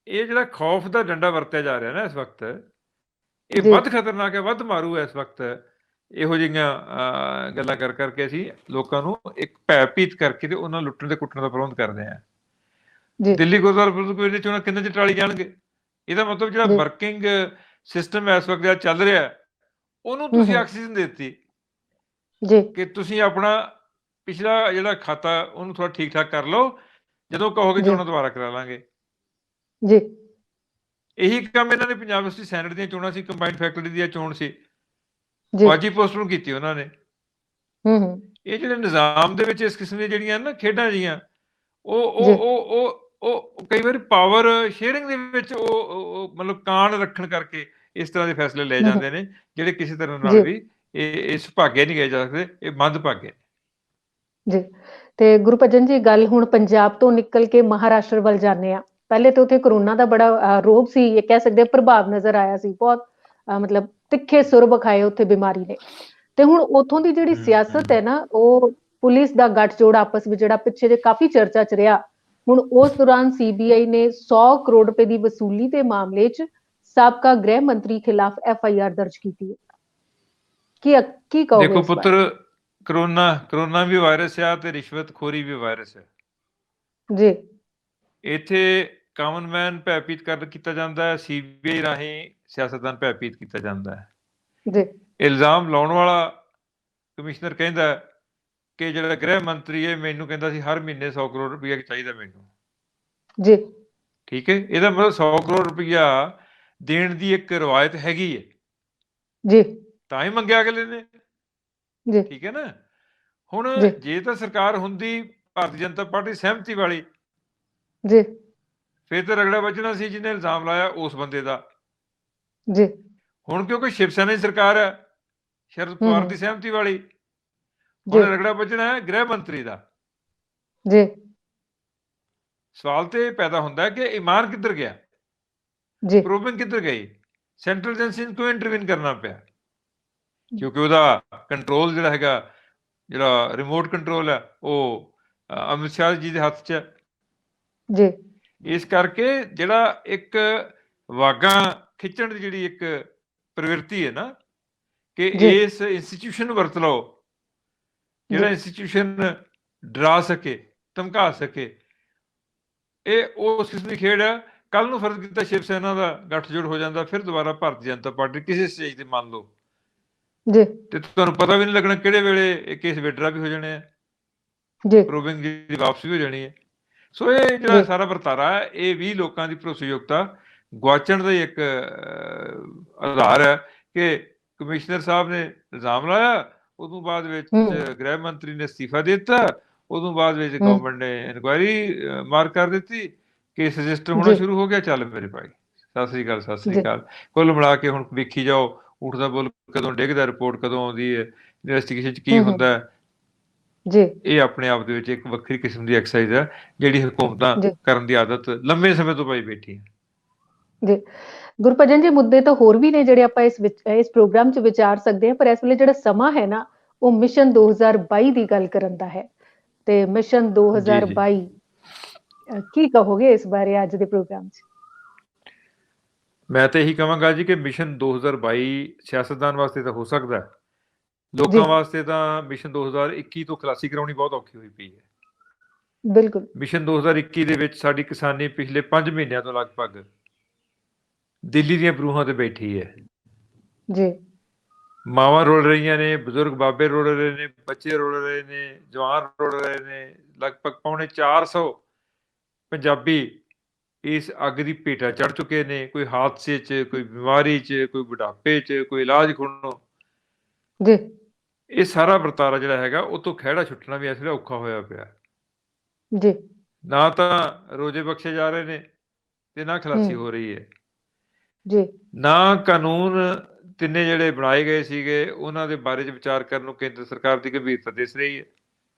ਇਹ ਜਿਹੜਾ ਖੌਫ ਦਾ ਡੰਡਾ ਵਰਤਿਆ ਜਾ ਰਿਹਾ ਨਾ ਇਸ ਵਕਤ, ਇਹ ਵੱਧ ਖਤਰਨਾਕ ਹੈ, ਵੱਧ ਮਾਰੂ ਹੈ ਇਸ ਵਕਤ। ਇਹੋ ਜਿਹੀਆਂ ਗੱਲਾਂ ਕਰ ਕਰਕੇ ਅਸੀਂ ਲੋਕਾਂ ਨੂੰ ਇੱਕ ਭੈਭੀਤ ਕਰਕੇ ਤੇ ਉਹਨਾਂ ਲੁੱਟਣ ਤੇ ਕੁੱਟਣ ਦਾ ਪ੍ਰਬੰਧ ਕਰਦੇ ਹਾਂ। ਦਿੱਲੀ ਗੁਰਦੁਆਰਾ ਕਮੇਟੀ ਚੋਣਾਂ ਕਿੰਨੇ 'ਚ ਟਾਲੀ ਜਾਣਗੇ? ਇਹਦਾ ਮਤਲਬ ਜਿਹੜਾ ਵਰਕਿੰਗ ਸਿਸਟਮ ਇਸ ਵਕਤ ਜਿਹੜਾ ਚੱਲ ਰਿਹਾ, ਉਹਨੂੰ ਤੁਸੀਂ ਆਕਸੀਜਨ ਦੇ ਦਿੱਤੀ ਕਿ ਤੁਸੀਂ ਆਪਣਾ ਪਿਛਲਾ ਜਿਹੜਾ ਖਾਤਾ ਉਹਨੂੰ ਥੋੜਾ ਠੀਕ ਠਾਕ ਕਰ ਲਓ, ਜਦੋਂ ਕਹੋਗੇ ਚੋਣਾਂ ਦੁਬਾਰਾ ਕਰਾ ਲਾਂਗੇ। ਇਹੀ ਕੰਮ ਇਹਨਾਂ ਨੇ ਪੰਜਾਬ ਯੂਨੀਵਰਸਿਟੀ ਸੈਨੇਟ ਦੀਆਂ ਚੋਣਾਂ ਸੀ, ਕੰਬਾਈਨਡ ਫੈਕਲਟੀ ਦੀ ਚੋਣ ਸੀ, ਫੌਜੀ ਪੋਸਟਰ ਕੀਤੀ ਉਹਨਾਂ ਨੇ। ਇਹ ਜਿਹੜੇ ਨਿਜ਼ਾਮ ਦੇ ਵਿੱਚ ਇਸ ਕਿਸਮ ਦੀਆਂ ਜਿਹੜੀਆਂ ਨਾ ਖੇਡਾਂ ਜੀਆਂ, ਉਹ ਕਈ ਵਾਰੀ ਪਾਵਰ ਸ਼ੇਅਰਿੰਗ ਦੇ ਵਿੱਚ ਉਹ ਮਤਲਬ ਕਾਣ ਰੱਖਣ ਕਰਕੇ ਇਸ ਤਰ੍ਹਾਂ ਦੇ ਫੈਸਲੇ ਲਏ ਜਾਂਦੇ ਨੇ, ਜਿਹੜੇ ਕਿਸੇ ਤਰ੍ਹਾਂ ਨਾਲ ਵੀ ਇਹ ਸੁਭਾਗੇ ਨਹੀਂ ਗਏ ਜਾ ਸਕਦੇ, ਇਹ ਮੰਦਭਾਗੇ ਜੀ। ਤੇ ਗੁਰਭਜਨ ਜੀ, ਗੱਲ ਹੁਣ ਪੰਜਾਬ ਤੋਂ ਨਿਕਲ ਕੇ ਮਹਾਰਾਸ਼ਟਰ ਵੱਲ ਜਾਂਦੇ ਆ। ਪਹਿਲੇ ਤਾਂ ਉੱਥੇ ਕਰੋਨਾ ਦਾ ਬੜਾ ਰੋਗ ਸੀ, ਇਹ ਕਹਿ ਸਕਦੇ ਪ੍ਰਭਾਵ ਨਜ਼ਰ ਆਇਆ ਸੀ, ਬਹੁਤ ਮਤਲਬ ਤਿੱਖੇ ਸੁਰ ਵਿਖਾਏ ਉੱਥੇ ਬਿਮਾਰੀ ਨੇ। ਤੇ ਹੁਣ ਉੱਥੋਂ ਦੀ ਜਿਹੜੀ ਸਿਆਸਤ ਹੈ ਨਾ, ਉਹ ਪੁਲਿਸ ਦਾ ਗੱਠਜੋੜ ਆਪਸ ਵਿੱਚ ਜਿਹੜਾ ਪਿੱਛੇ ਜੇ ਕਾਫੀ ਚਰਚਾ ਚ ਰਿਹਾ, ਹੁਣ ਉਸ ਦੌਰਾਨ ਸੀਬੀਆਈ ਨੇ 100 ਕਰੋੜ ਰੁਪਏ ਦੀ ਵਸੂਲੀ ਦੇ ਮਾਮਲੇ 'ਚ ਸਾਬਕਾ ਗ੍ਰਹਿ ਮੰਤਰੀ ਖਿਲਾਫ FIR ਦਰਜ ਕੀਤੀ ਹੈ। ਕੀ ਕਹੋਗੇ ਦੇਖੋ ਇਸ ਬਾਰੇ? ਪੁੱਤਰ, ਕਰੋਨਾ ਵੀ ਵਾਇਰਸ ਆ ਤੇ ਰਿਸ਼ਵਤਖੋਰੀ ਵੀ ਵਾਇਰਸ ਹੈ ਜੀ। ਇੱਥੇ ਕਾਮਨ ਮੈਨ ਭੈਭੀਤ ਕੀਤਾ ਜਾਂਦਾ ਹੈ, ਸੀਬੀਆਈ ਰਾਹੀਂ ਸਿਆਸਤਦਾਨ ਭੈਭੀਤ ਕੀਤਾ ਜਾਂਦਾ ਹੈ ਜੀ। ਇਲਜ਼ਾਮ ਲਾਉਣ ਵਾਲਾ ਕਮਿਸ਼ਨਰ ਕਹਿੰਦਾ ਕਿ ਜਿਹੜਾ ਗ੍ਰਹਿ ਮੰਤਰੀ ਹੈ ਮੈਨੂੰ ਕਹਿੰਦਾ ਸੀ ਹਰ ਮਹੀਨੇ 100 ਕਰੋੜ ਰੁਪਇਆ ਚਾਹੀਦਾ ਮੈਨੂੰ। ਜੀ। ਠੀਕ ਹੈ, ਇਹਦਾ ਮਤਲਬ 100 ਕਰੋੜ ਰੁਪਇਆ ਦੇਣ ਦੀ ਇੱਕ ਰਵਾਇਤ ਹੈਗੀ ਹੈ ਜੀ, ਤਾਂ ਹੀ ਮੰਗਿਆ ਅਗਲੇ ਨੇ। ਜੀ। ਠੀਕ ਹੈ ਨਾ। ਹੁਣ ਜੀ। ਜੇ ਤਾਂ ਸਰਕਾਰ ਹੁੰਦੀ ਭਾਰਤੀ ਜਨਤਾ ਪਾਰਟੀ ਸਹਿਮਤੀ ਵਾਲੀ, ਜੀ, ਫਿਰ ਤਾਂ ਰਗੜਾ ਵੱਜਣਾ ਸੀ ਜਿਹਨੇ ਇਲਜ਼ਾਮ ਲਾਇਆ ਉਸ ਬੰਦੇ ਦਾ। ਜੀ। ਹੁਣ ਕਿਉਂਕਿ ਸ਼ਿਵ ਸੈਨਾ ਦੀ ਸਰਕਾਰ ਹੈ, ਸ਼ਰਦ ਪਵਾਰ ਦੀ ਸਹਿਮਤੀ ਵਾਲੀ, ਹੁਣ ਰਗੜਾ ਵੱਜਣਾ ਹੈ ਗ੍ਰਹਿ ਮੰਤਰੀ ਦਾ। ਜੀ। ਸਵਾਲ ਤੇ ਪੈਦਾ ਹੁੰਦਾ ਹੈ ਕਿ ਈਮਾਨ ਕਿੱਧਰ ਗਿਆ, ਜੀ। ਪ੍ਰੂਵਿੰਗ ਕਿੱਧਰ ਗਈ। ਸੈਂਟਰਲ ਏਜੰਸੀ ਨੂੰ ਕਿਉਂ ਇੰਟਰਵੀਨ ਕਰਨਾ ਪਿਆ? ਕਿਉਂਕਿ ਉਹਦਾ ਕੰਟਰੋਲ ਜਿਹੜਾ ਹੈਗਾ, ਜਿਹੜਾ ਰਿਮੋਟ ਕੰਟਰੋਲ ਹੈ, ਉਹ ਅਮਿਤ ਸ਼ਾਹ ਜੀ ਦੇ ਹੱਥ 'ਚ ਹੈ। ਜੀ। ਇਸ ਕਰਕੇ ਜਿਹੜਾ ਇੱਕ ਵਾਗਾਂ ਖਿੱਚਣ ਦੀ ਜਿਹੜੀ ਇੱਕ ਪ੍ਰਵਿਰਤੀ ਹੈ ਨਾ, ਕਿ ਇਸ ਇੰਸਟੀਟਿਊਸ਼ਨ ਨੂੰ ਵਰਤ ਲਓ, ਜਿਹੜਾ ਇੰਸਟੀਟਿਊਸ਼ਨ ਡਰਾ ਸਕੇ, ਧਮਕਾ ਸਕੇ, ਇਹ ਉਸ ਕਿਸਮ ਦੀ ਖੇਡ ਹੈ। ਕੱਲ ਨੂੰ ਫਰਜ਼ ਕੀਤਾ ਸ਼ਿਵ ਸੈਨਾ ਦਾ ਗੱਠਜੋੜ ਹੋ ਜਾਂਦਾ, ਫਿਰ ਦੁਬਾਰਾ ਭਾਰਤੀ ਜਨਤਾ ਪਾਰਟੀ ਕਿਸੇ ਸਟੇਜ ਤੇ ਮੰਨ ਲਓ ਤੇ ਤੁਹਾਨੂੰ ਪਤਾ ਵੀ ਨਹੀਂ ਲੱਗਣਾ ਕਿਹੜੇ ਵੇਲੇ ਇਹ ਕੇਸ ਵਿਡਰਾ ਵੀ ਹੋ ਜਾਣੇ ਆ, ਪ੍ਰੂਵਿੰਗ ਜਿਹੜੀ ਵਾਪਸ ਵੀ ਹੋ ਜਾਣੀ ਹੈ। ਸੋ ਇਹ ਜਿਹੜਾ ਸਾਰਾ ਵਰਤਾਰਾ ਹੈ, ਇਹ ਵੀ ਲੋਕਾਂ ਦੀ ਭਰੋਸੇਯੋਗਤਾ ਗੁਆਚਣ ਦਾ ਹੀ ਇੱਕ ਆਧਾਰ ਹੈ ਕਿ ਕਮਿਸ਼ਨਰ ਸਾਹਿਬ ਨੇ ਇਲਜ਼ਾਮ ਲਾਇਆ, ਉਦੋਂ ਬਾਅਦ ਵਿੱਚ ਗ੍ਰਹਿ ਮੰਤਰੀ ਨੇ ਅਸਤੀਫਾ ਦੇ ਦਿੱਤਾ, ਉਦੋਂ ਬਾਅਦ ਵਿੱਚ ਗਵਰਨਮੈਂਟ ਨੇ ਇਨਕੁਆਇਰੀ ਮਾਰ ਕਰ ਦਿੱਤੀ, ਕੇਸ ਰਜਿਸਟਰ ਹੋਣਾ ਸ਼ੁਰੂ ਹੋ ਗਿਆ। ਚੱਲ ਮੇਰੇ ਭਾਈ, ਸਤਿ ਸ੍ਰੀ ਅਕਾਲ, ਸਤਿ ਸ੍ਰੀ ਅਕਾਲ। ਕੁੱਲ ਮਿਲਾ ਕੇ ਹੁਣ ਵੇਖੀ ਜਾਓ, ਉੱਠਦਾ ਬੁੱਲ ਕਦੋਂ ਡਿੱਗਦਾ, ਰਿਪੋਰਟ ਕਦੋਂ ਆਉਂਦੀ ਹੈ, ਇਨਵੈਸਟੀਗੇਸ਼ਨ 'ਚ ਕੀ ਹੁੰਦਾ ਜੀ। ਇਹ ਆਪਣੇ ਆਪ ਦੇ ਵਿੱਚ ਇੱਕ ਵੱਖਰੀ ਕਿਸਮ ਦੀ ਐਕਸਰਸਾਈਜ਼ ਹੈ ਜਿਹੜੀ ਹਕੂਮਤਾਂ ਕਰਨ ਦੀ ਆਦਤ ਲੰਮੇ ਸਮੇਂ ਤੋਂ ਪਾਈ ਬੈਠੀ ਹੈ। ਜੀ ਗੁਰਭਜਨ ਜੀ, ਮੁੱਦੇ ਤਾਂ ਹੋਰ ਵੀ ਨੇ ਜਿਹੜੇ ਆਪਾਂ ਇਸ ਪ੍ਰੋਗਰਾਮ 'ਚ ਵਿਚਾਰ ਸਕਦੇ ਹਾਂ, ਪਰ ਇਸ ਵੇਲੇ ਜਿਹੜਾ ਸਮਾਂ ਹੈ ਨਾ, ਉਹ ਮਿਸ਼ਨ 2022 ਦੀ ਗੱਲ ਕਰਨ ਦਾ ਹੈ। ਤੇ ਮਿਸ਼ਨ 2022 ਕੀ ਕਹੋਗੇ ਇਸ ਬਾਰੇ ਅੱਜ ਦੇ ਪ੍ਰੋਗਰਾਮ 'ਚ? ਮੈਂ ਤਾਂ ਇਹੀ ਕਹਾਂਗਾ ਜੀ ਕਿ ਮਿਸ਼ਨ 2022 ਸਿਆਸਤਦਾਨ ਵਾਸਤੇ ਤਾਂ ਹੋ ਸਕਦਾ, ਲੋਕਾਂ ਵਾਸਤੇ ਤਾਂ ਮਿਸ਼ਨ 2021 ਤੋਂ ਖਲਾਸੀ ਕਰਾਉਣੀ ਬਹੁਤ ਔਖੀ ਹੋਈ ਪਈ ਹੈ। ਬਿਲਕੁਲ। ਮਿਸ਼ਨ 2021 ਦੇ ਵਿੱਚ ਸਾਡੀ ਕਿਸਾਨੀ ਪਿਛਲੇ 5 ਮਹੀਨਿਆਂ ਤੋਂ ਲਗਭਗ ਦਿੱਲੀ ਦੀਆਂ ਬਰੂਹਾਂ ਤੇ ਬੈਠੀ ਹੈ ਜੀ। ਮਾਵਾਂ ਰੁਲ ਰਹੀਆਂ ਨੇ, ਬਜ਼ੁਰਗ ਬਾਬੇ ਰੁਲ ਰਹੇ ਨੇ, ਬੱਚੇ ਰੁਲ ਰਹੇ ਨੇ, ਜਵਾਨ ਰੁਲ ਰਹੇ ਨੇ। ਲਗਭਗ 450 ਪੰਜਾਬੀ ਇਸ ਅੱਗ ਦੀ ਭੇਟਾ ਚੜ ਚੁੱਕੇ ਨੇ, ਕੋਈ ਹਾਦਸੇ 'ਚ, ਕੋਈ ਬਿਮਾਰੀ 'ਚ, ਕੋਈ ਬੁਢਾਪੇ 'ਚ, ਕੋਈ ਇਲਾਜ ਖੁਣਨੋਂ। ਜੀ। ਇਹ ਸਾਰਾ ਵਰਤਾਰਾ ਜਿਹੜਾ ਹੈਗਾ ਉਹ ਤੋਂ ਖਹਿੜਾ ਛੁੱਟਣਾ ਵੀ ਇਸ ਵੇਲੇ ਔਖਾ ਹੋਇਆ ਪਿਆ ਜੀ। ਨਾ ਤਾਂ ਰੋਜ਼ੇ ਬਖਸ਼ੇ ਜਾ ਰਹੇ ਨੇ ਤੇ ਨਾ ਖਲਾਸੀ ਹੋ ਰਹੀ ਹੈ ਜੀ। ਨਾ ਕਾਨੂੰਨ ਤਿੰਨੇ ਜਿਹੜੇ ਬਣਾਏ ਗਏ ਸੀਗੇ ਉਹਨਾਂ ਦੇ ਬਾਰੇ 'ਚ ਵਿਚਾਰ ਕਰਨ ਨੂੰ ਕੇਂਦਰ ਸਰਕਾਰ ਦੀ ਗੰਭੀਰਤਾ ਦਿਸ ਰਹੀ ਹੈ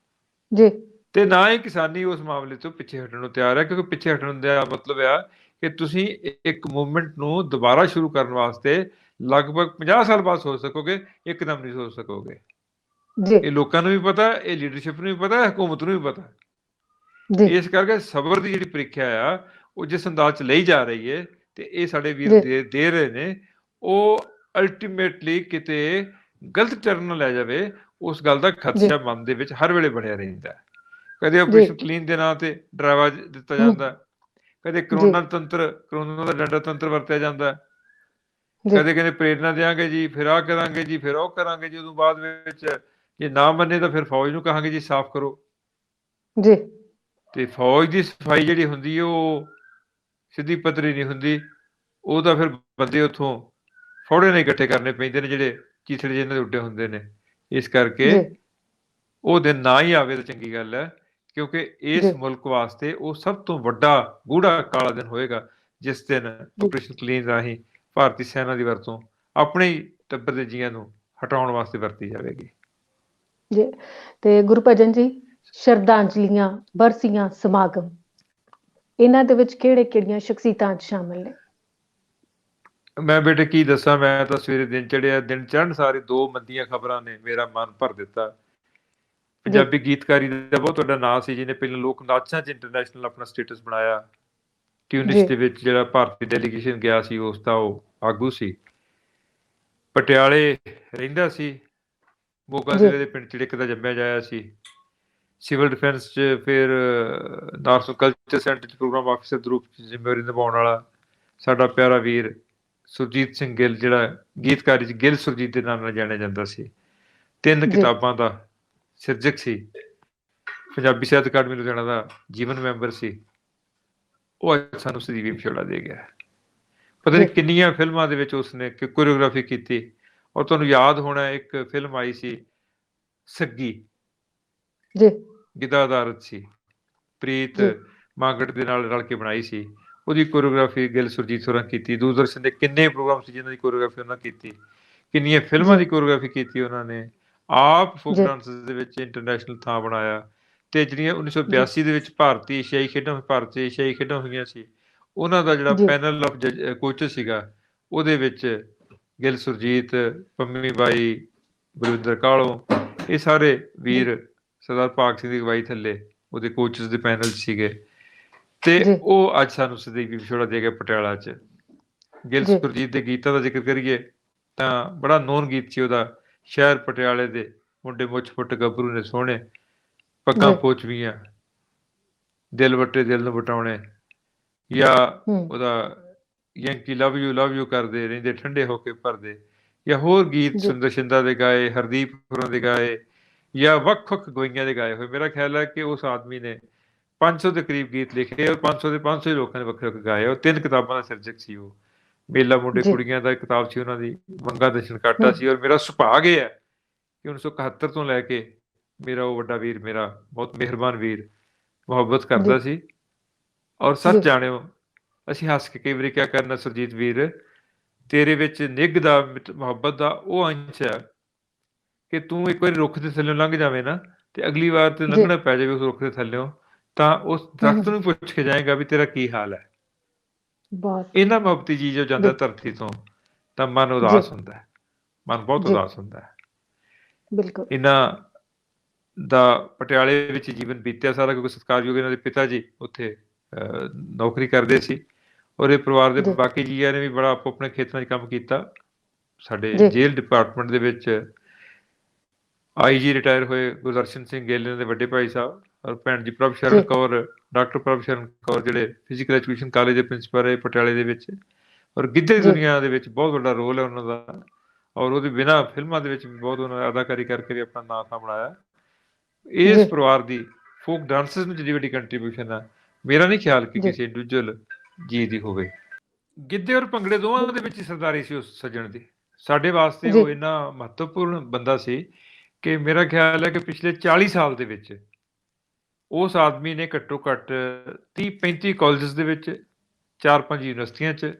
ਜੀ। ਤੇ ਨਾ ਹੀ ਕਿਸਾਨੀ ਉਸ ਮਾਮਲੇ ਤੋਂ ਪਿੱਛੇ ਹਟਣ ਨੂੰ ਤਿਆਰ ਹੈ, ਕਿਉਂਕਿ ਪਿੱਛੇ ਹਟਣ ਦਾ ਮਤਲਬ ਆ ਕਿ ਤੁਸੀਂ ਇੱਕ ਮੂਵਮੈਂਟ ਨੂੰ ਦੁਬਾਰਾ ਸ਼ੁਰੂ ਕਰਨ ਵਾਸਤੇ ਲਗਭਗ 50 ਸਾਲ ਬਾਅਦ ਸੋਚ ਸਕੋਗੇ, ਇੱਕਦਮ ਨਹੀਂ ਸੋਚ ਸਕੋਗੇ। ਇਹ ਲੋਕਾਂ ਨੂੰ ਵੀ ਪਤਾ, ਇਹ ਲੀਡਰਸ਼ਿਪ ਨੂੰ ਵੀ ਪਤਾ, ਹਕੂਮਤ ਨੂੰ ਵੀ ਪਤਾ। ਇਸ ਕਰਕੇ ਸਬਰ ਦੀ ਜਿਹੜੀ ਪ੍ਰੀਖਿਆ ਆ ਉਹ ਜਿਸ ਅੰਦਾਜ਼ 'ਚ ਲਈ ਜਾ ਰਹੀ ਹੈ ਤੇ ਇਹ ਸਾਡੇ ਵੀਰ ਦੇ ਰਹੇ ਨੇ, ਉਹ ਅਲਟੀਮੇਟਲੀ ਕਿਤੇ ਗਲਤ ਟਰਨ ਨਾ ਲੈ ਜਾਵੇ, ਉਸ ਗੱਲ ਦਾ ਖਦਸ਼ਾ ਮਨ ਦੇ ਵਿੱਚ ਹਰ ਵੇਲੇ ਬਣਿਆ ਰਹਿੰਦਾ। ਕਦੇ ਆਪਰੇਸ਼ਨ ਕਲੀਨ ਦੇ ਨਾਂ ਤੇ ਡਰਾਵਾ ਦਿੱਤਾ ਜਾਂਦਾ, ਕਦੇ ਕਰੋਨਾ ਦਾ ਡੰਡਾ ਤੰਤਰ ਵਰਤਿਆ ਜਾਂਦਾ, ਕਦੇ ਕਹਿੰਦੇ ਪ੍ਰੇਰਨਾ ਦਿਆਂਗੇ ਜੀ, ਫਿਰ ਆਹ ਕਰਾਂਗੇ ਜੀ, ਫਿਰ ਉਹ ਕਰਾਂਗੇ ਜੀ, ਉਦੋਂ ਬਾਅਦ ਵਿੱਚ ਜੇ ਨਾ ਮੰਨੇ ਤਾਂ ਫਿਰ ਫੌਜ ਨੂੰ ਕਹਾਂਗੇ ਜੀ ਸਾਫ਼ ਕਰੋ ਜੀ। ਤੇ ਫੌਜ ਦੀ ਸਫਾਈ ਜਿਹੜੀ ਹੁੰਦੀ ਉਹ ਸਿੱਧੀ ਪੱਧਰੀ ਨਹੀਂ ਹੁੰਦੀ, ਉਹ ਤਾਂ ਫਿਰ ਬੰਦੇ ਉੱਥੋਂ ਫੌੜੇ ਨਾਲ ਇਕੱਠੇ ਕਰਨੇ ਪੈਂਦੇ ਨੇ ਜਿਹੜੇ ਚੀਥੜੇ ਜਿਹੇ ਇਹਨਾਂ ਦੇ ਉੱਡੇ ਹੁੰਦੇ ਨੇ। ਇਸ ਕਰਕੇ ਉਹ ਦਿਨ ਨਾ ਹੀ ਆਵੇ ਤਾਂ ਚੰਗੀ ਗੱਲ ਹੈ, ਕਿਉਂਕਿ ਇਸ ਮੁਲਕ ਵਾਸਤੇ ਉਹ ਸਭ ਤੋਂ ਵੱਡਾ ਗੂੜਾ ਕਾਲਾ ਦਿਨ ਹੋਏਗਾ ਜਿਸ ਦਿਨ ਆਪਰੇਸ਼ਨ ਕਲੀਨ ਰਾਹੀਂ ਭਾਰਤੀ ਸੈਨਾ ਦੀ ਵਰਤੋਂ ਆਪਣੇ ਟੱਬਰ ਦੇ ਜੀਆਂ ਨੂੰ ਹਟਾਉਣ ਵਾਸਤੇ ਵਰਤੀ ਜਾਵੇਗੀ ਜੀ। ਤੇ ਗੁਰਭਜਨ ਜੀ, ਸ਼ਰਧਾਂਜਲੀਆਂ, ਬਰਸੀਆਂ, ਸਮਾਗਮ, ਇਹਨਾਂ ਦੇ ਵਿੱਚ ਕਿਹੜੀਆਂ ਸ਼ਖਸੀਅਤਾਂ ਸ਼ਾਮਲ ਨੇ? ਮੈਂ ਬੇਟੇ ਕੀ ਦੱਸਾਂ, ਮੈਂ ਤਾਂ ਸਵੇਰੇ ਦਿਨ ਚੜ੍ਹਿਆ, ਦਿਨ ਚੜ੍ਹਨ ਸਾਰੇ 2 ਮੰਦੀਆਂ ਖਬਰਾਂ ਨੇ ਮੇਰਾ ਮਨ ਭਰ ਦਿੱਤਾ। ਪੰਜਾਬੀ ਗੀਤਕਾਰੀ ਦਾ ਬਹੁਤ ਵੱਡਾ ਨਾਂ ਸੀ, ਜਿਹਨੇ ਪਹਿਲਾਂ ਲੋਕ ਨਾਚਾਂ 'ਚ ਇੰਟਰਨੈਸ਼ਨਲ ਆਪਣਾ ਸਟੇਟਸ ਬਣਾਇਆ। ਟਿਊਨਿਸ ਦੇ ਵਿੱਚ ਜਿਹੜਾ ਭਾਰਤੀ ਡੈਲੀਗੇਸ਼ਨ ਗਿਆ ਸੀ, ਉਸ ਦਾ ਉਹ ਆਗੂ ਸੀ। ਪਟਿਆਲੇ ਰਹਿੰਦਾ ਸੀ, ਮੋਗਾ ਜ਼ਿਲ੍ਹੇ ਦੇ ਪਿੰਡ ਚਿੜਕ ਦਾ ਜੰਮਿਆ ਜਾਇਆ ਸੀ। ਸਿਵਲ ਡਿਫੈਂਸ 'ਚ ਫਿਰ ਨਾਰਥ ਕਲਚਰ ਸੈਂਟਰ 'ਚ ਪ੍ਰੋਗਰਾਮ ਆਫਿਸਰ ਦੇ ਰੂਪ 'ਚ ਜ਼ਿੰਮੇਵਾਰੀ ਨਿਭਾਉਣ ਵਾਲਾ ਸਾਡਾ ਪਿਆਰਾ ਵੀਰ ਸੁਰਜੀਤ ਸਿੰਘ ਗਿੱਲ, ਜਿਹੜਾ ਗੀਤਕਾਰੀ 'ਚ ਗਿੱਲ ਸੁਰਜੀਤ ਦੇ ਨਾਮ ਨਾਲ ਜਾਣਿਆ ਜਾਂਦਾ ਸੀ। 3 ਕਿਤਾਬਾਂ ਦਾ ਸਿਰਜਕ ਸੀ। ਪੰਜਾਬੀ ਸਾਹਿਤ ਅਕਾਡਮੀ ਲੁਧਿਆਣਾ ਦਾ ਜੀਵਨ ਮੈਂਬਰ ਸੀ। ਉਹ ਅੱਜ ਸਾਨੂੰ ਸਦੀਵੀ ਵਿਛੋੜਾ ਦੇ ਗਿਆ। ਪਤਾ ਨਹੀਂ ਕਿੰਨੀਆਂ ਫਿਲਮਾਂ ਦੇ ਵਿੱਚ ਉਸਨੇ ਕੋਰੀਓਗ੍ਰਾਫੀ ਕੀਤੀ। ਔਰ ਤੁਹਾਨੂੰ ਯਾਦ ਹੋਣਾ, ਇੱਕ ਫਿਲਮ ਆਈ ਸੀ ਸੱਗੀ, ਗਿੱਧਾ ਆਧਾਰਿਤ ਸੀ, ਪ੍ਰੀਤ ਮਾਂਗਟ ਦੇ ਨਾਲ ਰਲ ਕੇ ਬਣਾਈ ਸੀ। ਉਹਦੀ ਕੋਰੀਓਗ੍ਰਾਫੀ ਗਿੱਲ ਸੁਰਜੀਤ ਹੋਰਾਂ ਕੀਤੀ। ਦੂਰਦਰਸ਼ਨ ਦੇ ਕਿੰਨੇ ਪ੍ਰੋਗਰਾਮ ਸੀ ਜਿਹਨਾਂ ਦੀ ਕੋਰੀਓਗ੍ਰਾਫੀ ਉਹਨਾਂ ਕੀਤੀ। ਕਿੰਨੀਆਂ ਫਿਲਮਾਂ ਦੀ ਕੋਰੀਓਗ੍ਰਾਫੀ ਕੀਤੀ ਉਹਨਾਂ ਨੇ। ਆਪ ਫੋਕ ਡਾਂਸਸ ਦੇ ਵਿੱਚ ਇੰਟਰਨੈਸ਼ਨਲ ਥਾਂ ਬਣਾਇਆ। ਤੇ ਜਿਹੜੀਆਂ 1982 ਦੇ ਵਿੱਚ ਭਾਰਤੀ ਏਸ਼ੀਆਈ ਖੇਡਾਂ ਹੋਈਆਂ ਸੀ, ਉਹਨਾਂ ਦਾ ਜਿਹੜਾ ਪੈਨਲ ਆਫ ਕੋਚਸ ਸੀਗਾ, ਉਹਦੇ ਵਿੱਚ ਗਿੱਲ ਸੁਰਜੀਤ, ਪੰਮੀ ਬਾਈ, ਬਲਵਿੰਦਰ ਕਾਲੋਂ, ਇਹ ਸਾਰੇ ਵੀਰ ਸਰਦਾਰ ਭਾਗ ਸਿੰਘ ਦੀ ਅਗਵਾਈ ਥੱਲੇ ਉਹਦੇ ਕੋਚਸ ਦੇ ਪੈਨਲ ਸੀਗੇ। ਤੇ ਉਹ ਅੱਜ ਸਾਨੂੰ ਸਦੀਵੀ ਵਿਛੋੜਾ ਦੇ ਗਿਆ ਪਟਿਆਲਾ 'ਚ। ਗਿੱਲ ਸੁਰਜੀਤ ਦੇ ਗੀਤਾਂ ਦਾ ਜ਼ਿਕਰ ਕਰੀਏ ਤਾਂ ਬੜਾ ਨੋਨ ਗੀਤ ਸੀ ਉਹਦਾ, ਸ਼ਹਿਰ ਪਟਿਆਲੇ ਦੇ ਮੁੰਡੇ ਮੁੱਛ ਫੁੱਟ ਗੱਭਰੂ ਨੇ ਸੋਹਣੇ, ਪੱਗਾਂ ਪੋਚਵੀਆਂ, ਦਿਲ ਵੱਟੇ ਦਿਲ ਨੂੰ ਵਟਾਉਣੇ, ਜਾਂ ਉਹਦਾ ਯੰਕੀ ਲਵ ਯੂ ਕਰਦੇ ਰਹਿੰਦੇ ਠੰਡੇ ਹੋ ਕੇ ਭਰਦੇ, ਜਾਂ ਹੋਰ ਗੀਤ ਸੁੰਦਰ ਸ਼ਿੰਦਾ ਦੇ ਗਾਏ, ਹਰਦੀਪ ਹੋਰਾਂ ਦੇ ਗਾਏ, ਜਾਂ ਵੱਖ-ਵੱਖ ਗੋਈਆਂ ਦੇ ਗਾਏ ਹੋਏ। ਮੇਰਾ ਖਿਆਲ ਹੈ ਕਿ ਉਸ ਆਦਮੀ ਨੇ 500 ਦੇ ਕਰੀਬ ਗੀਤ ਲਿਖੇ, ਔਰ 500 ਦੇ 500 ਹੀ ਲੋਕਾਂ ਨੇ ਵੱਖਰੇ ਵੱਖਰੇ ਗਾਏ। ਉਹ 3 ਕਿਤਾਬਾਂ ਦਾ ਸਿਰਜਕ ਸੀ। ਉਹ ਮੇਲਾ ਮੁੰਡੇ ਕੁੜੀਆਂ ਦਾ ਕਿਤਾਬ ਸੀ ਉਹਨਾਂ ਦੀ, ਵੰਗਾ ਦਸ਼ਨ ਕਾਟਾ ਸੀ। ਔਰ ਮੇਰਾ ਸੁਭਾਗ ਇਹ ਹੈ ਕਿ 1971 ਤੋਂ ਲੈ ਕੇ ਮੇਰਾ ਉਹ ਵੱਡਾ ਵੀਰ, ਮੇਰਾ ਬਹੁਤ ਮਿਹਰਬਾਨ ਵੀਰ, ਮੁਹੱਬਤ ਕਰਦਾ ਸੀ। ਔਰ ਸੱਚ ਜਾਣਿਓ, ਅਸੀਂ ਹੱਸ ਕੇ ਕਈ ਵਾਰੀ ਕਿਆ ਕਰਨਾ, ਸੁਰਜੀਤ ਵੀਰ, ਤੇਰੇ ਵਿੱਚ ਨਿੱਘ ਦਾ, ਮੁਹੱਬਤ ਦਾ ਉਹ ਅੰਸ਼ ਹੈ ਕਿ ਤੂੰ ਇੱਕ ਵਾਰੀ ਰੁੱਖ ਦੇ ਥੱਲਿਓਂ ਲੰਘ ਜਾਵੇਂ ਨਾ, ਤੇ ਅਗਲੀ ਵਾਰ ਤੇ ਲੰਘਣਾ ਪੈ ਜਾਵੇ ਉਸ ਰੁੱਖ ਦੇ ਥੱਲਿਓਂ, ਤਾਂ ਉਸ ਦਰਖਤ ਨੂੰ ਪੁੱਛ ਕੇ ਜਾਏਗਾ ਵੀ ਤੇਰਾ ਕੀ ਹਾਲ ਹੈ। ਇਹਨਾਂ ਮੁਹੱਬਤੀ ਜੀ ਜੋ ਜਾਂਦਾ ਧਰਤੀ ਤੋਂ, ਤਾਂ ਮਨ ਉਦਾਸ ਹੁੰਦਾ ਹੈ, ਮਨ ਬਹੁਤ ਉਦਾਸ ਹੁੰਦਾ ਹੈ। ਬਿਲਕੁਲ ਇਹਨਾਂ ਦਾ ਪਟਿਆਲੇ ਵਿੱਚ ਜੀਵਨ ਬੀਤਿਆ ਸਾਰਾ, ਕਿਉਂਕਿ ਸਤਿਕਾਰਯੋਗ ਇਹਨਾਂ ਦੇ ਪਿਤਾ ਜੀ ਉੱਥੇ ਨੌਕਰੀ ਕਰਦੇ ਸੀ। ਔਰ ਇਹ ਪਰਿਵਾਰ ਦੇ ਬਾਕੀ ਜੀਆਂ ਨੇ ਵੀ ਬੜਾ ਆਪੋ ਆਪਣੇ ਖੇਤਰਾਂ 'ਚ ਕੰਮ ਕੀਤਾ। ਸਾਡੇ ਜੇਲ੍ਹ ਡਿਪਾਰਟਮੈਂਟ ਦੇ ਵਿੱਚ IG ਰਿਟਾਇਰ ਹੋਏ ਗੁਰਦਰਸ਼ਨ ਸਿੰਘ ਗਿੱਲ, ਇਹਨਾਂ ਦੇ ਵੱਡੇ ਭਾਈ ਸਾਹਿਬ, ਔਰ ਭੈਣ ਜੀ ਪ੍ਰਭ ਸ਼ਰਨ ਕੌਰ, ਡਾਕਟਰ ਪ੍ਰਭ ਸ਼ਰਨ ਕੌਰ, ਜਿਹੜੇ ਫਿਜ਼ੀਕਲ ਐਜੂਕੇਸ਼ਨ ਕਾਲਜ ਦੇ ਪ੍ਰਿੰਸੀਪਲ ਰਹੇ ਪਟਿਆਲੇ ਦੇ ਵਿੱਚ। ਔਰ ਗਿੱਧੇ ਦੀ ਦੁਨੀਆ ਦੇ ਵਿੱਚ ਬਹੁਤ ਵੱਡਾ ਰੋਲ ਹੈ ਉਹਨਾਂ ਦਾ। ਔਰ ਉਹਦੇ ਬਿਨਾਂ ਫਿਲਮਾਂ ਦੇ ਵਿੱਚ ਵੀ ਬਹੁਤ ਉਹਨਾਂ ਨੇ ਅਦਾਕਾਰੀ ਕਰਕੇ ਵੀ ਆਪਣਾ ਨਾਂ ਥਾਂ ਬਣਾਇਆ। ਇਸ ਪਰਿਵਾਰ ਦੀ ਫੋਕ ਡਾਂਸਸ ਨੂੰ ਜਿਹੜੀ ਵੱਡੀ ਕੰਟਰੀਬਿਊਸ਼ਨ ਹੈ, ਮੇਰਾ ਨਹੀਂ ਖਿਆਲ ਕਿ ਕਿਸੇ ਇੰਡੀਵਿਜੂਅਲ ਜੀ ਦੀ ਹੋਵੇ। ਗਿੱਧੇ ਔਰ ਭੰਗੜੇ ਦੋਵਾਂ ਦੇ ਵਿੱਚ ਹੀ ਸਰਦਾਰੀ ਸੀ ਉਸ ਸੱਜਣ ਦੀ। ਸਾਡੇ ਵਾਸਤੇ ਉਹ ਇੰਨਾ ਮਹੱਤਵਪੂਰਨ ਬੰਦਾ ਸੀ ਕਿ ਮੇਰਾ ਖਿਆਲ ਹੈ ਕਿ ਪਿਛਲੇ 40 ਸਾਲ ਦੇ ਵਿੱਚ ਉਸ ਆਦਮੀ ਨੇ ਘੱਟੋ ਘੱਟ 30-35 ਕਾਲਜਸ ਦੇ ਵਿੱਚ, 4-5 ਯੂਨੀਵਰਸਿਟੀਆਂ 'ਚ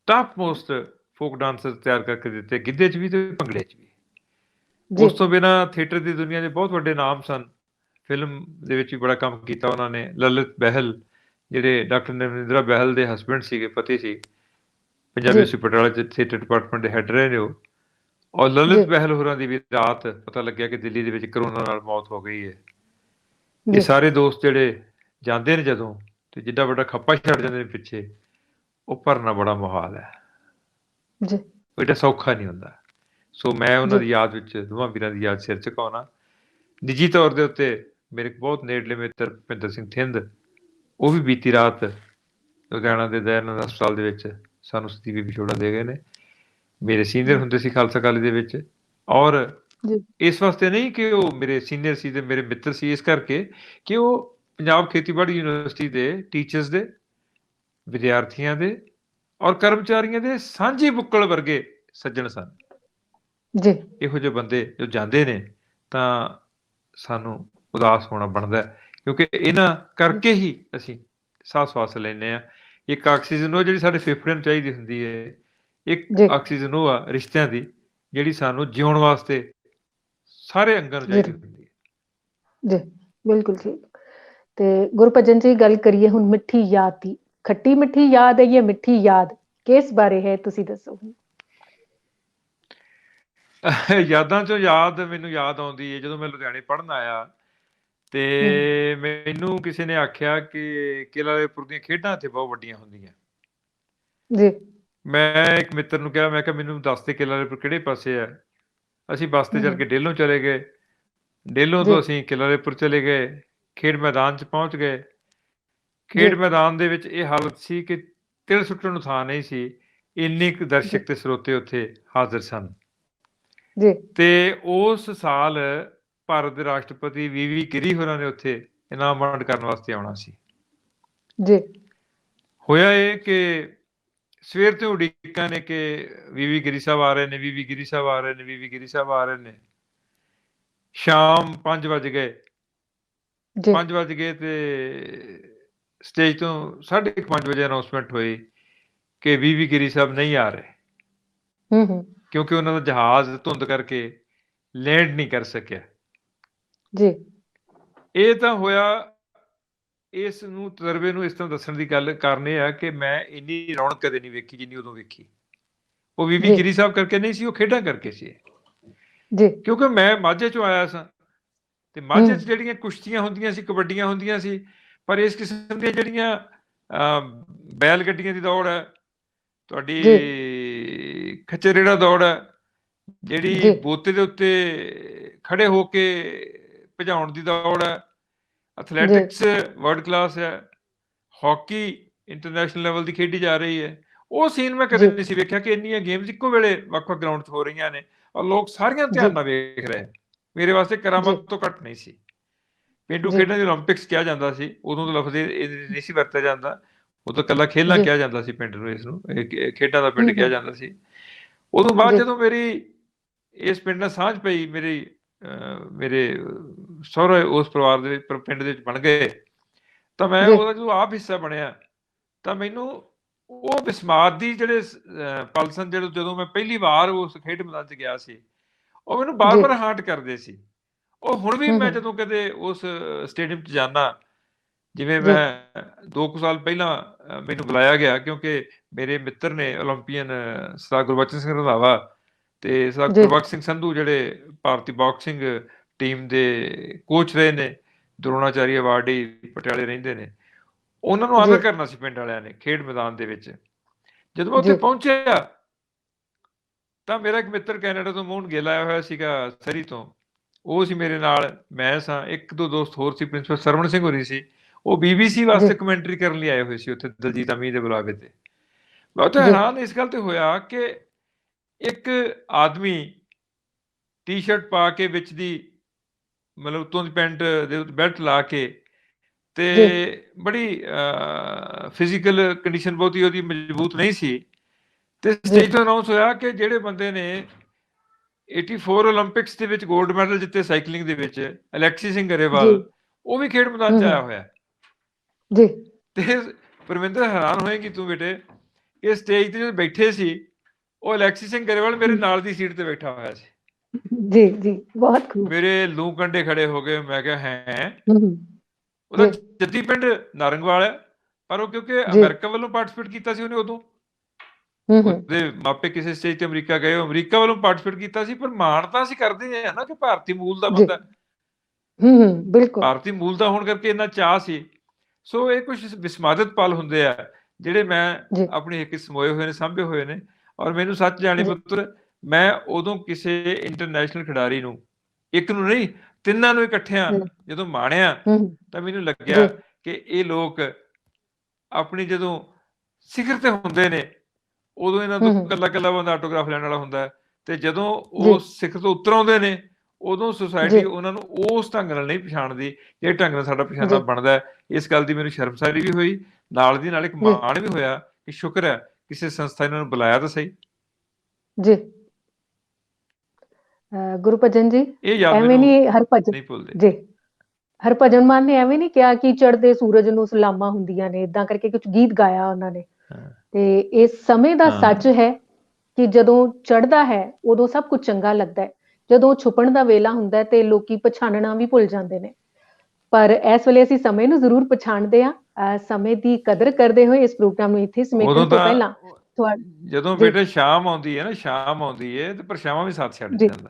ਟਾਪ ਮੋਸਟ ਫੋਕ ਡਾਂਸਰ ਤਿਆਰ ਕਰਕੇ ਦਿੱਤੇ, ਗਿੱਧੇ 'ਚ ਵੀ ਤੇ ਭੰਗੜੇ 'ਚ ਵੀ। ਉਸ ਤੋਂ ਬਿਨਾਂ ਥੀਏਟਰ ਦੀ ਦੁਨੀਆ ਦੇ ਬਹੁਤ ਵੱਡੇ ਨਾਮ ਸਨ। ਫਿਲਮ ਦੇ ਵਿੱਚ ਵੀ ਬੜਾ ਕੰਮ ਕੀਤਾ ਉਹਨਾਂ ਨੇ। ਲਲਿਤ ਬਹਿਲ, ਜਿਹੜੇ ਡਾਕਟਰ ਨਰਿੰਦਰਾ ਬਹਿਲ ਦੇ ਹਸਬੈਂਡ ਸੀਗੇ, ਪਤੀ ਸੀ, ਪੰਜਾਬੀ ਯੂਨੀਵਰਸਿਟੀ ਪਟਿਆਲਾ 'ਚ ਥੀਏਟਰ ਡਿਪਾਰਟਮੈਂਟ ਦੇ ਹੈੱਡ ਰਹੇ ਨੇ ਉਹ। ਔਰ ਲਲਿਤ ਬਹਿਲ ਹੋਰਾਂ ਦੀ ਵੀ ਰਾਤ ਪਤਾ ਲੱਗਿਆ ਕਿ ਦਿੱਲੀ ਦੇ ਵਿੱਚ ਕਰੋਨਾ ਨਾਲ ਮੌਤ ਹੋ ਗਈ ਹੈ। ਇਹ ਸਾਰੇ ਦੋਸਤ ਜਿਹੜੇ ਜਾਂਦੇ ਨੇ ਜਦੋਂ, ਤੇ ਜਿੱਡਾ ਵੱਡਾ ਖੱਪਾ ਛੱਡ ਜਾਂਦੇ ਨੇ ਪਿੱਛੇ, ਉਹ ਭਰਨਾ ਬੜਾ ਮੁਹਾਲ ਹੈ, ਉਹ ਏਡਾ ਸੌਖਾ ਨਹੀਂ ਹੁੰਦਾ। ਸੋ ਮੈਂ ਉਹਨਾਂ ਦੀ ਯਾਦ ਵਿੱਚ, ਦੋਵਾਂ ਵੀਰਾਂ ਦੀ ਯਾਦ ਸਿਰ ਝੁਕਾਉਣਾ। ਨਿੱਜੀ ਤੌਰ ਦੇ ਉੱਤੇ ਮੇਰੇ ਬਹੁਤ ਨੇੜਲੇ ਮਿੱਤਰ ਭੁਪਿੰਦਰ ਸਿੰਘ ਥਿੰਦ, ਉਹ ਵੀ ਬੀਤੀ ਰਾਤ ਲੁਧਿਆਣਾ ਦੇ ਦਇਆਨੰਦ ਹਸਪਤਾਲ ਦੇ ਵਿੱਚ ਸਾਨੂੰ ਸਦੀਵੀ ਵਿਛੋੜਾ ਦੇ ਗਏ ਨੇ। ਮੇਰੇ ਸੀਨੀਅਰ ਹੁੰਦੇ ਸੀ ਖਾਲਸਾ ਕਾਲਜ ਦੇ ਵਿੱਚ। ਔਰ ਇਸ ਵਾਸਤੇ ਨਹੀਂ ਕਿ ਉਹ ਮੇਰੇ ਸੀਨੀਅਰ ਸੀ ਤੇ ਮੇਰੇ ਮਿੱਤਰ ਸੀ, ਇਸ ਕਰਕੇ ਕਿ ਉਹ ਪੰਜਾਬ ਖੇਤੀਬਾੜੀ ਯੂਨੀਵਰਸਿਟੀ ਦੇ ਟੀਚਰਸ ਦੇ, ਵਿਦਿਆਰਥੀਆਂ ਦੇ ਔਰ ਕਰਮਚਾਰੀਆਂ ਦੇ ਸਾਂਝੇ ਬੁੱਕਲ ਵਰਗੇ ਸੱਜਣ ਸਨ। ਇਹੋ ਜਿਹੇ ਬੰਦੇ ਜੋ ਜਾਂਦੇ ਨੇ ਤਾਂ ਸਾਨੂੰ ਉਦਾਸ ਹੋਣਾ ਬਣਦਾ, ਕਿਉਂਕਿ ਇਹਨਾਂ ਕਰਕੇ ਹੀ ਅਸੀਂ ਸਾਹ ਸਵਾਸ ਲੈਂਦੇ ਹਾਂ। ਇੱਕ ਆਕਸੀਜਨ ਉਹ ਜਿਹੜੀ ਸਾਡੇ ਫੇਫੜਿਆਂ ਨੂੰ ਚਾਹੀਦੀ ਹੁੰਦੀ ਹੈ, ਇੱਕ ਆਕਸੀਜਨ ਉਹ ਆ ਰਿਸ਼ਤਿਆਂ ਦੀ ਜਿਹੜੀ ਸਾਨੂੰ ਜਿਉਣ ਵਾਸਤੇ ਸਾਰੇ ਅੰਗਾਂ ਨੂੰ ਚਾਹੀਦੀ ਹੁੰਦੀ ਹੈ। ਜੀ ਬਿਲਕੁਲ ਠੀਕ। ਤੇ ਗੁਰਭਜਨ ਜੀ, ਗੱਲ ਕਰੀਏ ਹੁਣ ਮਿੱਠੀ ਯਾਦ ਦੀ। ਖੱਟੀ ਮਿੱਠੀ ਯਾਦ ਹੈ ਜਾਂ ਮਿੱਠੀ ਯਾਦ, ਕਿਸ ਬਾਰੇ ਹੈ ਤੁਸੀਂ ਦੱਸੋ। ਯਾਦਾਂ ਚੋਂ ਮੈਨੂੰ ਯਾਦ ਆਉਂਦੀ ਹੈ ਜਦੋਂ ਮੈਂ ਲੁਧਿਆਣੇ ਪੜ੍ਹਨ ਆਇਆ ਤੇ ਮੈਨੂੰ ਕਿਸੇ ਨੇ ਆਖਿਆ ਕਿ ਕਿਲ੍ਹਾ ਵਾਲੇਪੁਰ ਦੀਆਂ ਖੇਡਾਂ ਇੱਥੇ ਬਹੁਤ ਵੱਡੀਆਂ ਹੁੰਦੀਆਂ। ਜੀ। ਮੈਂ ਇੱਕ ਮਿੱਤਰ ਨੂੰ ਕਿਹਾ, ਮੈਂ ਕਿਹਾ ਮੈਨੂੰ ਦੱਸ ਦੇ ਕਿਲ੍ਹਾ ਵਾਲੇਪੁਰ ਕਿਹੜੇ ਪਾਸੇ ਹੈ। ਅਸੀਂ ਬੱਸ ਤੇ ਚੜ੍ਹ ਕੇ ਡੇਲੋਂ ਚਲੇ ਗਏ, ਡੇਲੋਂ ਤੋਂ ਅਸੀਂ ਕਿਲ੍ਹਾ ਵਾਲੇਪੁਰ ਚਲੇ ਗਏ, ਖੇਡ ਮੈਦਾਨ 'ਚ ਪਹੁੰਚ ਗਏ। ਖੇਡ ਮੈਦਾਨ ਦੇ ਵਿੱਚ ਇਹ ਹਾਲਤ ਸੀ ਕਿ ਤਿਲ ਸੁੱਟਣ ਨੂੰ ਥਾਂ ਨਹੀਂ ਸੀ, ਇੰਨੇ ਕੁ ਦਰਸ਼ਕ ਤੇ ਸਰੋਤੇ ਉੱਥੇ ਹਾਜ਼ਰ ਸਨ। ਤੇ ਉਸ ਸਾਲ ਭਾਰਤ ਦੇ ਰਾਸ਼ਟਰਪਤੀ ਵੀ ਗਿਰੀ ਹੋਰਾਂ ਨੇ ਉੱਥੇ ਇਨਾਮ ਵੰਡ ਕਰਨ ਵਾਸਤੇ ਆਉਣਾ ਸੀ। ਹੋਇਆ ਇਹ ਕਿ ਸਵੇਰ ਤੋਂ ਉਡੀਕਾਂ ਨੇ ਕਿ ਵੀ ਗਿਰੀ ਸਾਹਿਬ ਆ ਰਹੇ ਨੇ, ਵੀ ਗਿਰੀ ਸਾਹਿਬ ਆ ਰਹੇ ਨੇ, ਵੀ ਗਿਰੀ ਸਾਹਿਬ ਆ ਰਹੇ ਨੇ। ਸ਼ਾਮ 5 ਵਜ ਗਏ, 5 ਵਜ ਗਏ ਤੇ ਸਟੇਜ ਤੋਂ 5:30 ਵਜੇ ਅਨਾਉਂਸਮੈਂਟ ਹੋਈ ਕਿ ਵੀ ਗਿਰੀ ਸਾਹਿਬ ਨਹੀਂ ਆ ਰਹੇ, ਕਿਉਂਕਿ ਉਹਨਾਂ ਦਾ ਜਹਾਜ਼ ਧੁੰਦ ਕਰਕੇ ਲੈਂਡ ਨਹੀਂ ਕਰ ਸਕਿਆ। ਇਹ ਤਾਂ ਹੋਇਆ। ਇਸ ਨੂੰ ਤਜਰਬੇ ਨੂੰ ਇਸ ਤਰ੍ਹਾਂ ਦੱਸਣ ਦੀ ਗੱਲ ਕਾਰਨ ਇਹ ਆ ਕਿ ਮੈਂ ਇੰਨੀ ਰੌਣਕ ਕਦੇ ਨਹੀਂ ਵੇਖੀ ਜਿੰਨੀ ਉਦੋਂ ਵੇਖੀ। ਉਹ ਵੀ ਗਿਰੀ ਸਾਹਿਬ ਕਰਕੇ ਨਹੀਂ ਸੀ, ਉਹ ਖੇਡਾਂ ਕਰਕੇ ਸੀ। ਕਿਉਂਕਿ ਮੈਂ ਮਾਝੇ ਚੋਂ ਆਇਆ ਸਾਂ ਤੇ ਮਾਝੇ 'ਚ ਜਿਹੜੀਆਂ ਕੁਸ਼ਤੀਆਂ ਹੁੰਦੀਆਂ ਸੀ, ਕਬੱਡੀਆਂ ਹੁੰਦੀਆਂ ਸੀ, ਪਰ ਇਸ ਕਿਸਮ ਦੀਆਂ ਜਿਹੜੀਆਂ ਬੈਲ ਗੱਡੀਆਂ ਦੀ ਦੌੜ ਹੈ, ਤੁਹਾਡੀ ਖਚਰੇੜਾ ਦੌੜ ਹੈ, ਜਿਹੜੀ ਬੋਤੇ ਦੇ ਉੱਤੇ ਖੜੇ ਹੋ ਕੇ ਭਜਾਉਣ ਦੀ ਦੌੜ ਹੈ, ਐਥਲੈਟਿਕਸ ਵਰਲਡ ਕਲਾਸ ਹੈ, ਹਾਕੀ ਇੰਟਰਨੈਸ਼ਨਲ ਲੈਵਲ ਦੀ ਖੇਡੀ ਜਾ ਰਹੀ ਹੈ। ਉਹ ਸੀਨ ਮੈਂ ਕਦੇ ਨਹੀਂ ਸੀ ਵੇਖਿਆ ਕਿ ਇੰਨੀਆਂ ਗੇਮਸ ਇੱਕੋ ਵੇਲੇ ਵੱਖ-ਵੱਖ ਗਰਾਊਂਡ 'ਚ ਹੋ ਰਹੀਆਂ ਨੇ ਔਰ ਲੋਕ ਸਾਰੀਆਂ ਧਿਆਨ ਨਾਲ ਵੇਖ ਰਹੇ। ਮੇਰੇ ਵਾਸਤੇ ਕਰਾਮਾਤ ਤੋਂ ਘੱਟ ਨਹੀਂ ਸੀ। ਪੇਂਡੂ ਖੇਡਾਂ ਦੀ ਓਲੰਪਿਕਸ ਕਿਹਾ ਜਾਂਦਾ ਸੀ, ਉਦੋਂ ਤਾਂ ਲਫ਼ਜ਼ ਨਹੀਂ ਸੀ ਵਰਤਿਆ ਜਾਂਦਾ, ਉਦੋਂ ਇਕੱਲਾ ਖੇਲਾਂ ਕਿਹਾ ਜਾਂਦਾ ਸੀ ਪਿੰਡ ਨੂੰ, ਇਸ ਨੂੰ ਖੇਡਾਂ ਦਾ ਪਿੰਡ ਕਿਹਾ ਜਾਂਦਾ ਸੀ। ਉਦੋਂ ਬਾਅਦ ਜਦੋਂ ਮੇਰੀ ਇਸ ਪਿੰਡ ਨਾਲ ਸਾਂਝ ਪਈ, ਮੇਰੇ ਸਹੁਰੇ ਉਸ ਪਰਿਵਾਰ ਦੇ ਪਿੰਡ ਦੇ ਵਿੱਚ ਬਣ ਗਏ, ਤਾਂ ਮੈਂ ਉਹਦਾ ਜਦੋਂ ਆਪ ਹਿੱਸਾ ਬਣਿਆ ਤਾਂ ਮੈਨੂੰ ਉਹ ਬਿਸਮਾਤ ਦੀ ਜਿਹੜੇ ਪਲ ਸਨ, ਜਦੋਂ ਮੈਂ ਪਹਿਲੀ ਵਾਰ ਉਸ ਖੇਡ ਮੈਦਾਨ 'ਚ ਗਿਆ ਸੀ, ਉਹ ਮੈਨੂੰ ਬਾਰ-ਬਾਰ ਹਾਂਟ ਕਰਦੇ ਸੀ। ਉਹ ਹੁਣ ਵੀ ਮੈਂ ਜਦੋਂ ਕਦੇ ਉਸ ਸਟੇਡੀਅਮ 'ਚ ਜਾਂਦਾ, ਜਿਵੇਂ ਮੈਂ 2 ਕੁ ਸਾਲ ਪਹਿਲਾਂ ਮੈਨੂੰ ਬੁਲਾਇਆ ਗਿਆ ਕਿਉਂਕਿ ਮੇਰੇ ਮਿੱਤਰ ਨੇ ਓਲੰਪੀਅਨ ਸਰਦਾਰ ਗੁਰਬਚਨ ਸਿੰਘ ਰੰਧਾਵਾ ਤੇ ਸਰਦਾਰ ਗੁਰਬਖਸ਼ ਸਿੰਘ ਸੰਧੂ, ਜਿਹੜੇ ਭਾਰਤੀ ਬਾਕਸਿੰਗ ਟੀਮ ਦੇ ਕੋਚ ਰਹੇ ਨੇ, ਦਰੋਣਾਚਾਰੀ ਅਵਾਰਡੀ, ਪਟਿਆਲੇ ਰਹਿੰਦੇ ਨੇ, ਉਹਨਾਂ ਨੂੰ ਆਦਰ ਕਰਨਾ ਸੀ ਪਿੰਡ ਵਾਲਿਆਂ ਨੇ ਖੇਡ ਮੈਦਾਨ ਦੇ ਵਿੱਚ। ਜਦੋਂ ਮੈਂ ਉੱਥੇ ਪਹੁੰਚਿਆ ਤਾਂ ਮੇਰਾ ਇੱਕ ਮਿੱਤਰ ਕੈਨੇਡਾ ਤੋਂ ਮੋਹਨ ਗਿੱਲ ਆਇਆ ਹੋਇਆ ਸੀਗਾ, ਸਰੀ ਤੋਂ, ਉਹ ਸੀ ਮੇਰੇ ਨਾਲ, ਮੈਂ ਸਾਂ, 1-2 ਦੋਸਤ ਹੋਰ ਸੀ, ਪ੍ਰਿੰਸੀਪਲ ਸਰਵਣ ਸਿੰਘ ਹੋਰੀ ਸੀ, ਉਹ BBC ਵਾਸਤੇ ਕਮੈਂਟਰੀ ਕਰਨ ਲਈ ਆਏ ਹੋਏ ਸੀ ਉੱਥੇ ਦਲਜੀਤ ਅਮੀ ਦੇ ਬੁਲਾਵੇ ਤੇ। ਮੈਂ ਉੱਥੇ ਹੈਰਾਨ ਇਸ ਗੱਲ ਤੇ ਹੋਇਆ ਕਿ ਇੱਕ ਆਦਮੀ ਟੀ-ਸ਼ਰਟ ਪਾ ਕੇ ਵਿੱਚ ਦੀ ਮਤਲਬ ਉੱਤੋਂ ਦੀ ਪੈਂਟ ਦੇ ਉੱਤੇ ਬੈਲਟ ਲਾ ਕੇ ਤੇ ਬੜੀ ਫਿਜ਼ੀਕਲ ਕੰਡੀਸ਼ਨ ਬਹੁਤੀ ਉਹਦੀ ਮਜ਼ਬੂਤ ਨਹੀਂ ਸੀ, ਤੇ ਸਟੇਜ ਤੋਂ ਅਨਾਉਂਸ ਹੋਇਆ ਕਿ ਜਿਹੜੇ ਬੰਦੇ ਨੇ 84 ਓਲੰਪਿਕਸ ਦੇ ਵਿੱਚ ਗੋਲਡ ਮੈਡਲ ਜਿੱਤੇ ਸਾਈਕਲਿੰਗ ਦੇ ਵਿੱਚ, ਅਲੈਕਸੀ ਸਿੰਘ ਗਰੇਵਾਲ, ਉਹ ਵੀ ਖੇਡ ਮੈਦਾਨ 'ਚ ਆਇਆ ਹੋਇਆ। ਤੇ ਪਰਵਿੰਦਰ, ਹੈਰਾਨ ਹੋਏਗੀ ਤੂੰ ਬੇਟੇ, ਇਹ ਸਟੇਜ ਤੇ ਜਦੋਂ ਬੈਠੇ ਸੀ, ਉਹ ਅਲੈਕਸੀ ਸਿੰਘ ਗਰੇਵਾਲ ਮੇਰੇ ਨਾਲ ਦੀ ਸੀਟ ਤੇ ਬੈਠਾ ਹੋਇਆ ਸੀ। ਬਹੁਤ ਖੂਬ। ਮੇਰੇ ਲੂ ਕੰਡੇ ਖੜੇ ਹੋ ਗਏ। ਮੈਂ ਕਿਹਾ ਹੈ ਉਹਦਾ ਜੱਦੀ ਪਿੰਡ ਨਾਰੰਗਵਾਲ ਹੈ, ਪਰ ਉਹ ਕਿਉਂਕਿ ਅਮਰੀਕਾ ਵੱਲੋਂ ਪਾਰਟੀਸਪੇਟ ਕੀਤਾ ਸੀ ਉਹਨੇ, ਉਦੋਂ ਉਹਦੇ ਮਾਪੇ ਕਿਸੇ ਸਟੇਜ ਤੇ ਅਮਰੀਕਾ ਗਏ, ਅਮਰੀਕਾ ਵੱਲੋਂ ਪਾਰਟੀਸਪੇਟ ਕੀਤਾ ਸੀ, ਪਰ ਮਾਣ ਤਾਂ ਅਸੀਂ ਕਰਦੇ ਹਾਂ ਨਾ ਕਿ ਭਾਰਤੀ ਮੂਲ ਦਾ ਬੰਦਾ, ਭਾਰਤੀ ਮੂਲ ਦਾ ਹੋਣ ਕਰਕੇ ਇੰਨਾ ਚਾਅ ਸੀ। ਸੋ ਇਹ ਕੁਝ ਵਿਸਮਾਦਿਤ ਪਲ ਹੁੰਦੇ ਆ ਜਿਹੜੇ ਮੈਂ ਆਪਣੀ ਇੱਕ ਸਮੋਏ ਹੋਏ ਨੇ, ਸਾਂਭੇ ਹੋਏ ਨੇ। ਔਰ ਮੈਨੂੰ ਸੱਚ ਜਾਣੇ ਪੁੱਤਰ, ਮੈਂ ਉਦੋਂ ਕਿਸੇ ਇੰਟਰਨੈਸ਼ਨਲ ਖਿਡਾਰੀ ਨੂੰ, ਇੱਕ ਨੂੰ ਨਹੀਂ, ਤਿੰਨਾਂ ਨੂੰ ਇਕੱਠਿਆਂ ਜਦੋਂ ਮਾਣਿਆ ਤਾਂ ਮੈਨੂੰ ਲੱਗਿਆ ਕਿ ਇਹ ਲੋਕ ਆਪਣੀ ਜਦੋਂ ਸਿਖਰ ਤੇ ਹੁੰਦੇ ਨੇ, ਉਦੋਂ ਇਹਨਾਂ ਤੋਂ ਇਕੱਲਾ ਬੰਦਾ ਆਟੋਗ੍ਰਾਫ ਲੈਣ ਵਾਲਾ ਹੁੰਦਾ ਹੈ, ਤੇ ਜਦੋਂ ਉਹ ਸਿਖਰ ਤੋਂ ਉੱਤਰ ਆਉਂਦੇ ਨੇ, ਉਦੋਂ ਸੁਸਾਇਟੀ ਉਹਨਾਂ ਨੂੰ ਉਸ ਢੰਗ ਨਾਲ ਨਹੀਂ ਪਛਾਣਦੀ ਜਿਹੜੇ ਢੰਗ ਨਾਲ ਸਾਡਾ ਪਛਾਣਨਾ ਬਣਦਾ ਹੈ। ਇਸ ਗੱਲ ਦੀ ਮੈਨੂੰ ਸ਼ਰਮਸਾਰੀ ਵੀ ਹੋਈ, ਨਾਲ ਦੀ ਨਾਲ ਇੱਕ ਮਾਣ ਵੀ ਹੋਇਆ ਕਿ ਸ਼ੁਕਰ ਹੈ ਕਿਸੇ ਸੰਸਥਾ ਇਹਨਾਂ ਨੂੰ ਬੁਲਾਇਆ ਤਾਂ ਸਹੀ। ਗੁਰਭਜਨ ਜੀ, ਐਵੇਂ ਨਹੀਂ ਹਰਭਜਨ ਮਾਨ ਨੇ ਐਵੇਂ ਨਹੀਂ ਕਿਹਾ ਕਿ ਚੜ੍ਹਦੇ ਸੂਰਜ ਨੂੰ ਸਲਾਮਾਂ ਹੁੰਦੀਆਂ ਨੇ, ਏਦਾਂ ਕਰਕੇ ਕੁਝ ਗੀਤ ਗਾਇਆ ਉਹਨਾਂ ਨੇ। ਤੇ ਇਸ ਸਮੇਂ ਦਾ ਸੱਚ ਹੈ ਕਿ ਜਦੋਂ ਚੜ੍ਹਦਾ ਹੈ ਉਦੋਂ ਸਭ ਕੁਝ ਚੰਗਾ ਲੱਗਦਾ ਹੈ, ਜਦੋਂ ਛੁਪਣ ਦਾ ਵੇਲਾ ਹੁੰਦਾ ਤੇ ਲੋਕੀ ਪਛਾਣਨਾ ਵੀ ਭੁੱਲ ਜਾਂਦੇ ਨੇ। ਪਰ ਇਸ ਵੇਲੇ ਅਸੀਂ ਸਮੇਂ ਨੂੰ ਜ਼ਰੂਰ ਪਛਾਣਦੇ ਹਾਂ। ਸਮੇਂ ਦੀ ਕਦਰ ਕਰਦੇ ਹੋਏ ਇਸ ਪ੍ਰੋਗਰਾਮ ਨੂੰ ਇੱਥੇ ਸਮੇਟਣ ਤੋਂ ਪਹਿਲਾਂ ਜਦੋਂ ਜੀ ਬੇਟੇ ਸ਼ਾਮ ਆਉਂਦੀ ਹੈ ਨਾ, ਸ਼ਾਮ ਆਉਂਦੀ ਹੈ ਤੇ ਪਰਛਾਵਾਂ ਵੀ ਸਾਥ ਛੱਡ ਜੀ ਜਾਂਦਾ।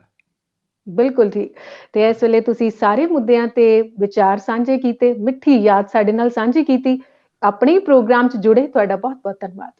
ਬਿਲਕੁਲ ਠੀਕ। ਤੇ ਇਸ ਵੇਲੇ ਤੁਸੀਂ ਸਾਰੇ ਮੁੱਦਿਆਂ ਤੇ ਵਿਚਾਰ ਸਾਂਝੇ ਕੀਤੇ, ਮਿੱਠੀ ਯਾਦ ਸਾਡੇ ਨਾਲ ਸਾਂਝੀ ਕੀਤੀ, ਆਪਣੇ ਪ੍ਰੋਗਰਾਮ 'ਚ ਜੁੜੇ, ਤੁਹਾਡਾ ਬਹੁਤ ਬਹੁਤ ਧੰਨਵਾਦ।